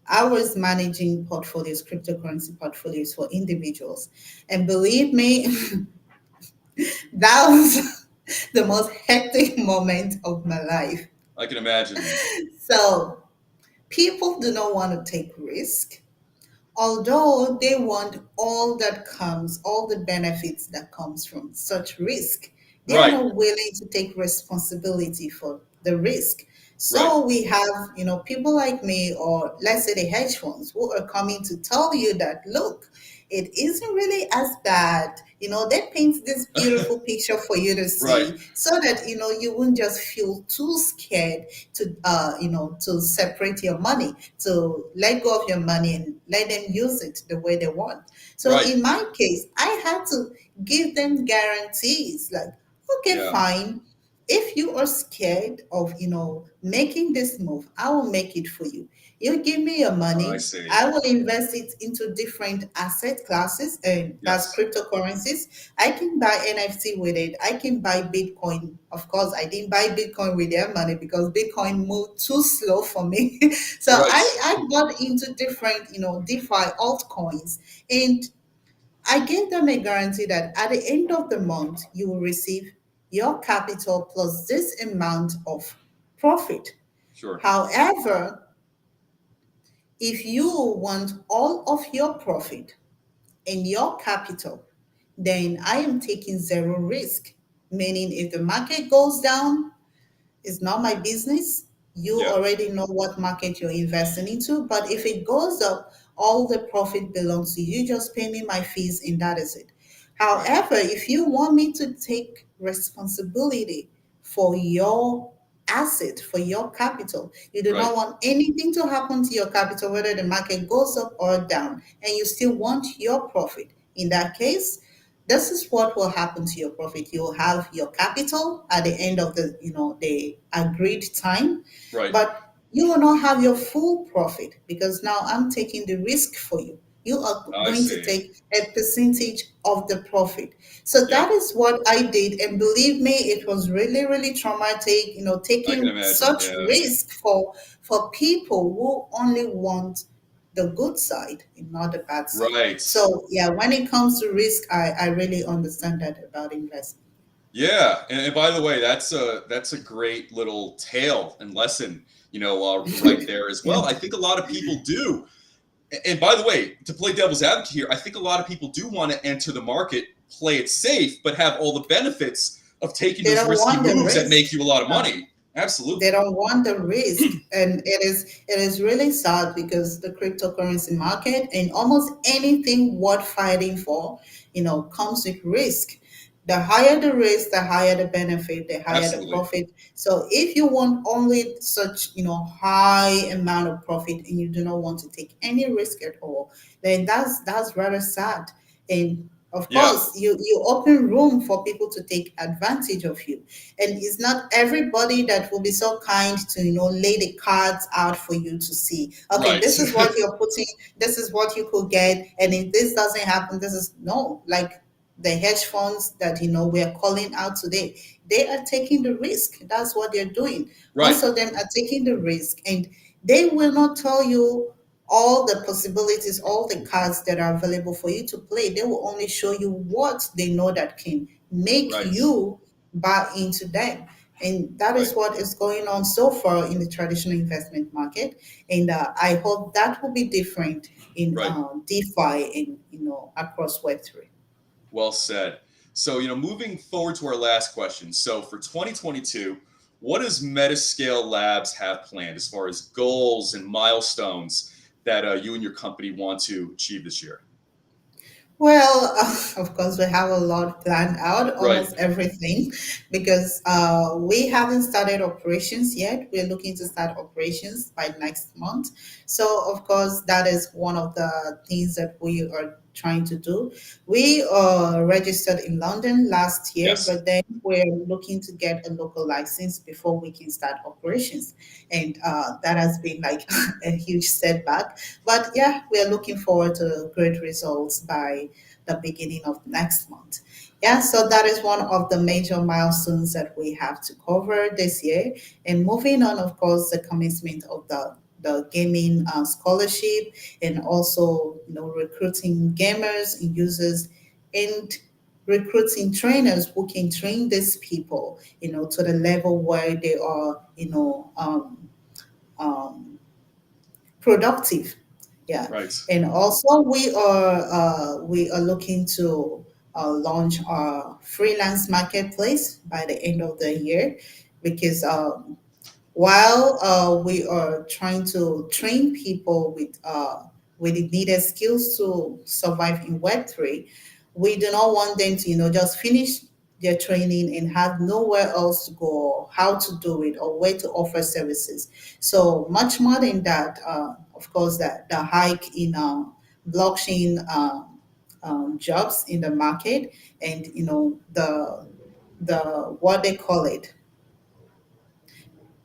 I was managing portfolios, cryptocurrency portfolios for individuals. And believe me, that was the most hectic moment of my life. I can imagine. So, people do not want to take risk, although they want all the benefits that comes from such risk. They are Right, not willing to take responsibility for the risk. Right. So we have, people like me, or let's say the hedge funds, who are coming to tell you that, look, it isn't really as bad. They paint this beautiful picture for you to Right. see, so that, you won't just feel too scared to, to separate your money, to let go of your money and let them use it the way they want. So Right. in my case, I had to give them guarantees, like, okay, Yeah. fine, if you are scared of, making this move, I will make it for you. You give me your I money, see. I will invest it into different asset classes, and that's Yes. cryptocurrencies. I can buy NFT with it. I can buy Bitcoin. Of course, I didn't buy Bitcoin with their money because Bitcoin moved too slow for me. So Right. I got into different, DeFi altcoins, and I gave them a guarantee that at the end of the month, you will receive your capital plus this amount of profit. Sure. However, if you want all of your profit and your capital, then I am taking zero risk. Meaning, if the market goes down, it's not my business. You Yeah. already know what market you're investing into. But if it goes up, all the profit belongs to you. Just pay me my fees, and that is it. Right. However, if you want me to take responsibility for your asset, for your capital, you do Right. not want anything to happen to your capital, whether the market goes up or down, and you still want your profit. In that case, this is what will happen to your profit. You'll have your capital at the end of the agreed time, Right. but you will not have your full profit, because now I'm taking the risk for you. You are I going to see. take a percentage of the profit. So Yeah. that is what I did, and believe me, it was really, really traumatic, I can taking imagine. such Yeah. risk for people who only want the good side and not the bad side. Right. So yeah, when it comes to risk, I really understand that about investment. Yeah. And by the way, that's a great little tale and lesson, right there as Yeah. well. I think a lot of people do. And by the way, to play devil's advocate here, I think a lot of people do want to enter the market, play it safe, but have all the benefits of taking They those don't risky want the moves that risk. make you a lot of Uh, money. Absolutely. they don't want the risk, and it is really sad, because the cryptocurrency market and almost anything worth fighting for, comes with risk. The higher the risk, the higher the benefit, the higher the Absolutely. profit. So if you want only such, high amount of profit, and you do not want to take any risk at all, then that's rather sad. And of Yeah. course, you open room for people to take advantage of you. And it's not everybody that will be so kind to, lay the cards out for you to see, okay, Right. this is what you're putting, this is what you could get, and if this doesn't happen, this is no, like the hedge funds that, we are calling out today, they are taking the risk. That's what they're doing. Right. Most of them are taking the risk, and they will not tell you all the possibilities, all the cards that are available for you to play. They will only show you what they know that can make Right. you buy into them. And that Right. is what is going on so far in the traditional investment market. And I hope that will be different in Right. DeFi and, across Web3. Well said. So, moving forward to our last question. So, for 2022, what does Metascale Labs have planned as far as goals and milestones that you and your company want to achieve this year? Well, of course, we have a lot planned out, Right. almost everything, because we haven't started operations yet. We're looking to start operations by next month. So, of course, that is one of the things that we are trying to do. We registered in London last year, Yes. but then we're looking to get a local license before we can start operations. And that has been like a huge setback. But yeah, we are looking forward to great results by the beginning of next month. Yeah, so that is one of the major milestones that we have to cover this year. And moving on, of course, the commencement of the gaming scholarship, and also, recruiting gamers and users, and recruiting trainers who can train these people, to the level where they are, um, productive. Yeah, Right. and also we are looking to launch our freelance marketplace by the end of the year, because while we are trying to train people with the needed skills to survive in Web3, we do not want them to, just finish their training and have nowhere else to go, or how to do it, or where to offer services. So much more than that, of course, that the hike in blockchain jobs in the market, and the what they call it,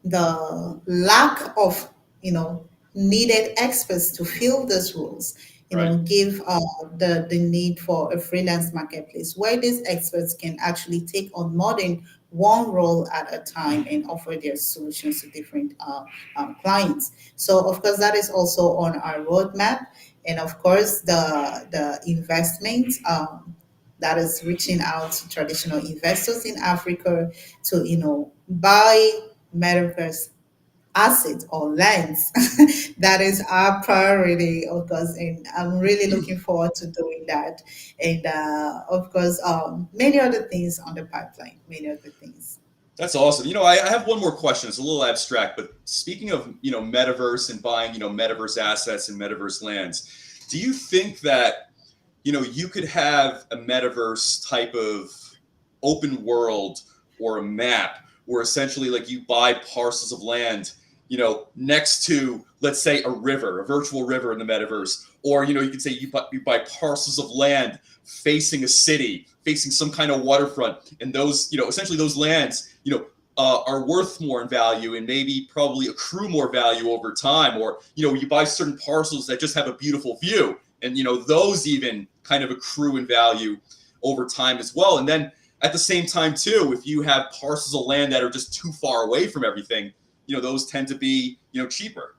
the lack of needed experts to fill these roles, Right. give the need for a freelance marketplace where these experts can actually take on more than one role at a time and offer their solutions to different clients. So of course that is also on our roadmap, and of course the investment that is reaching out to traditional investors in Africa to buy metaverse assets or lands. That is our priority, of course, and I'm really looking forward to doing that. And of course, many other things on the pipeline, many other things. That's awesome. I have one more question. It's a little abstract, but speaking of, metaverse and buying, metaverse assets and metaverse lands, do you think that, you could have a metaverse type of open world or a map where essentially like you buy parcels of land, next to, let's say, a river, a virtual river in the metaverse, or, you could say you buy parcels of land facing a city, facing some kind of waterfront, and those, essentially those lands, are worth more in value and maybe probably accrue more value over time, or you buy certain parcels that just have a beautiful view, and those even kind of accrue in value over time as well. And then at the same time too, if you have parcels of land that are just too far away from everything, those tend to be cheaper.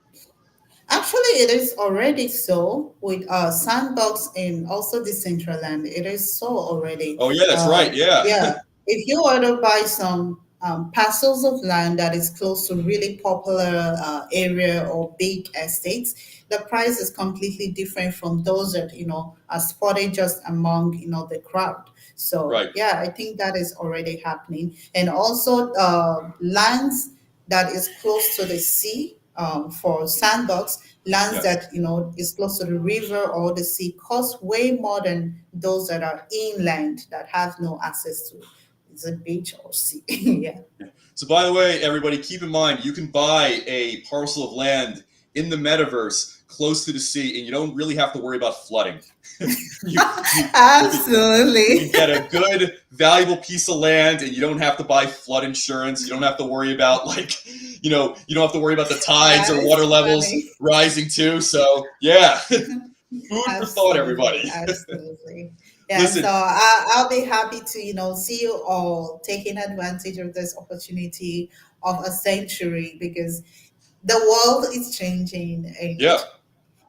Actually, it is already so with Sandbox and also Decentraland. It is so already. Oh yeah, that's right. Yeah. Yeah, if you were to buy some parcels of land that is close to really popular area or big estates, the price is completely different from those that are spotted just among the crowd. So Right. yeah, I think that is already happening, and also lands that is close to the sea for Sandbox, lands Yes. that is close to the river or the sea cost way more than those that are inland that have no access to the beach or sea. Yeah. So, by the way, everybody, keep in mind you can buy a parcel of land in the metaverse close to the sea, and you don't really have to worry about flooding. you, you, you can Absolutely. get a good, valuable piece of land, and you don't have to buy flood insurance. You don't have to worry about you don't have to worry about the tides That or water is levels funny. rising too. So, yeah, food for thought, Absolutely, everybody. absolutely. Yeah, so Listen, I'll be happy to, see you all taking advantage of this opportunity of a century, because the world is changing, yeah,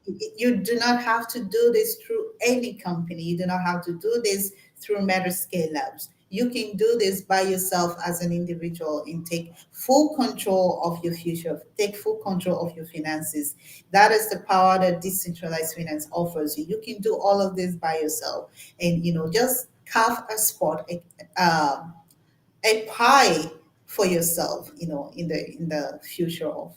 and you do not have to do this through any company. You do not have to do this through Metascale Labs. You can do this by yourself as an individual and take full control of your future, take full control of your finances. That is the power that decentralized finance offers you. You can do all of this by yourself, and just carve a spot, a pie for yourself, in the future of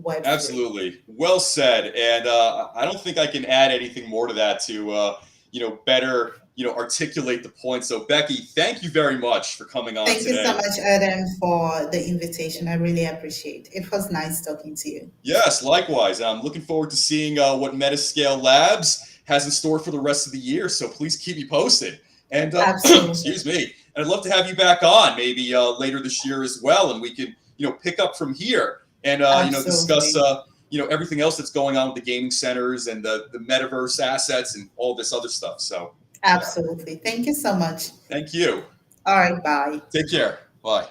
Web3. absolutely. Well said. And I don't think I can add anything more to that to, better, articulate the point. So, Becky, thank you very much for coming on Thank you so today. much, Adam, for the invitation. I really appreciate it. It was nice talking to you. Yes, likewise. I'm looking forward to seeing what Metascale Labs has in store for the rest of the year. So please keep me posted. And Absolutely. excuse me. And I'd love to have you back on maybe later this year as well, and we can pick up from here and discuss Absolutely. everything else that's going on with the gaming centers and the metaverse assets and all this other stuff. So Absolutely. Thank you so much. thank you. All right. Bye. Take care. Bye.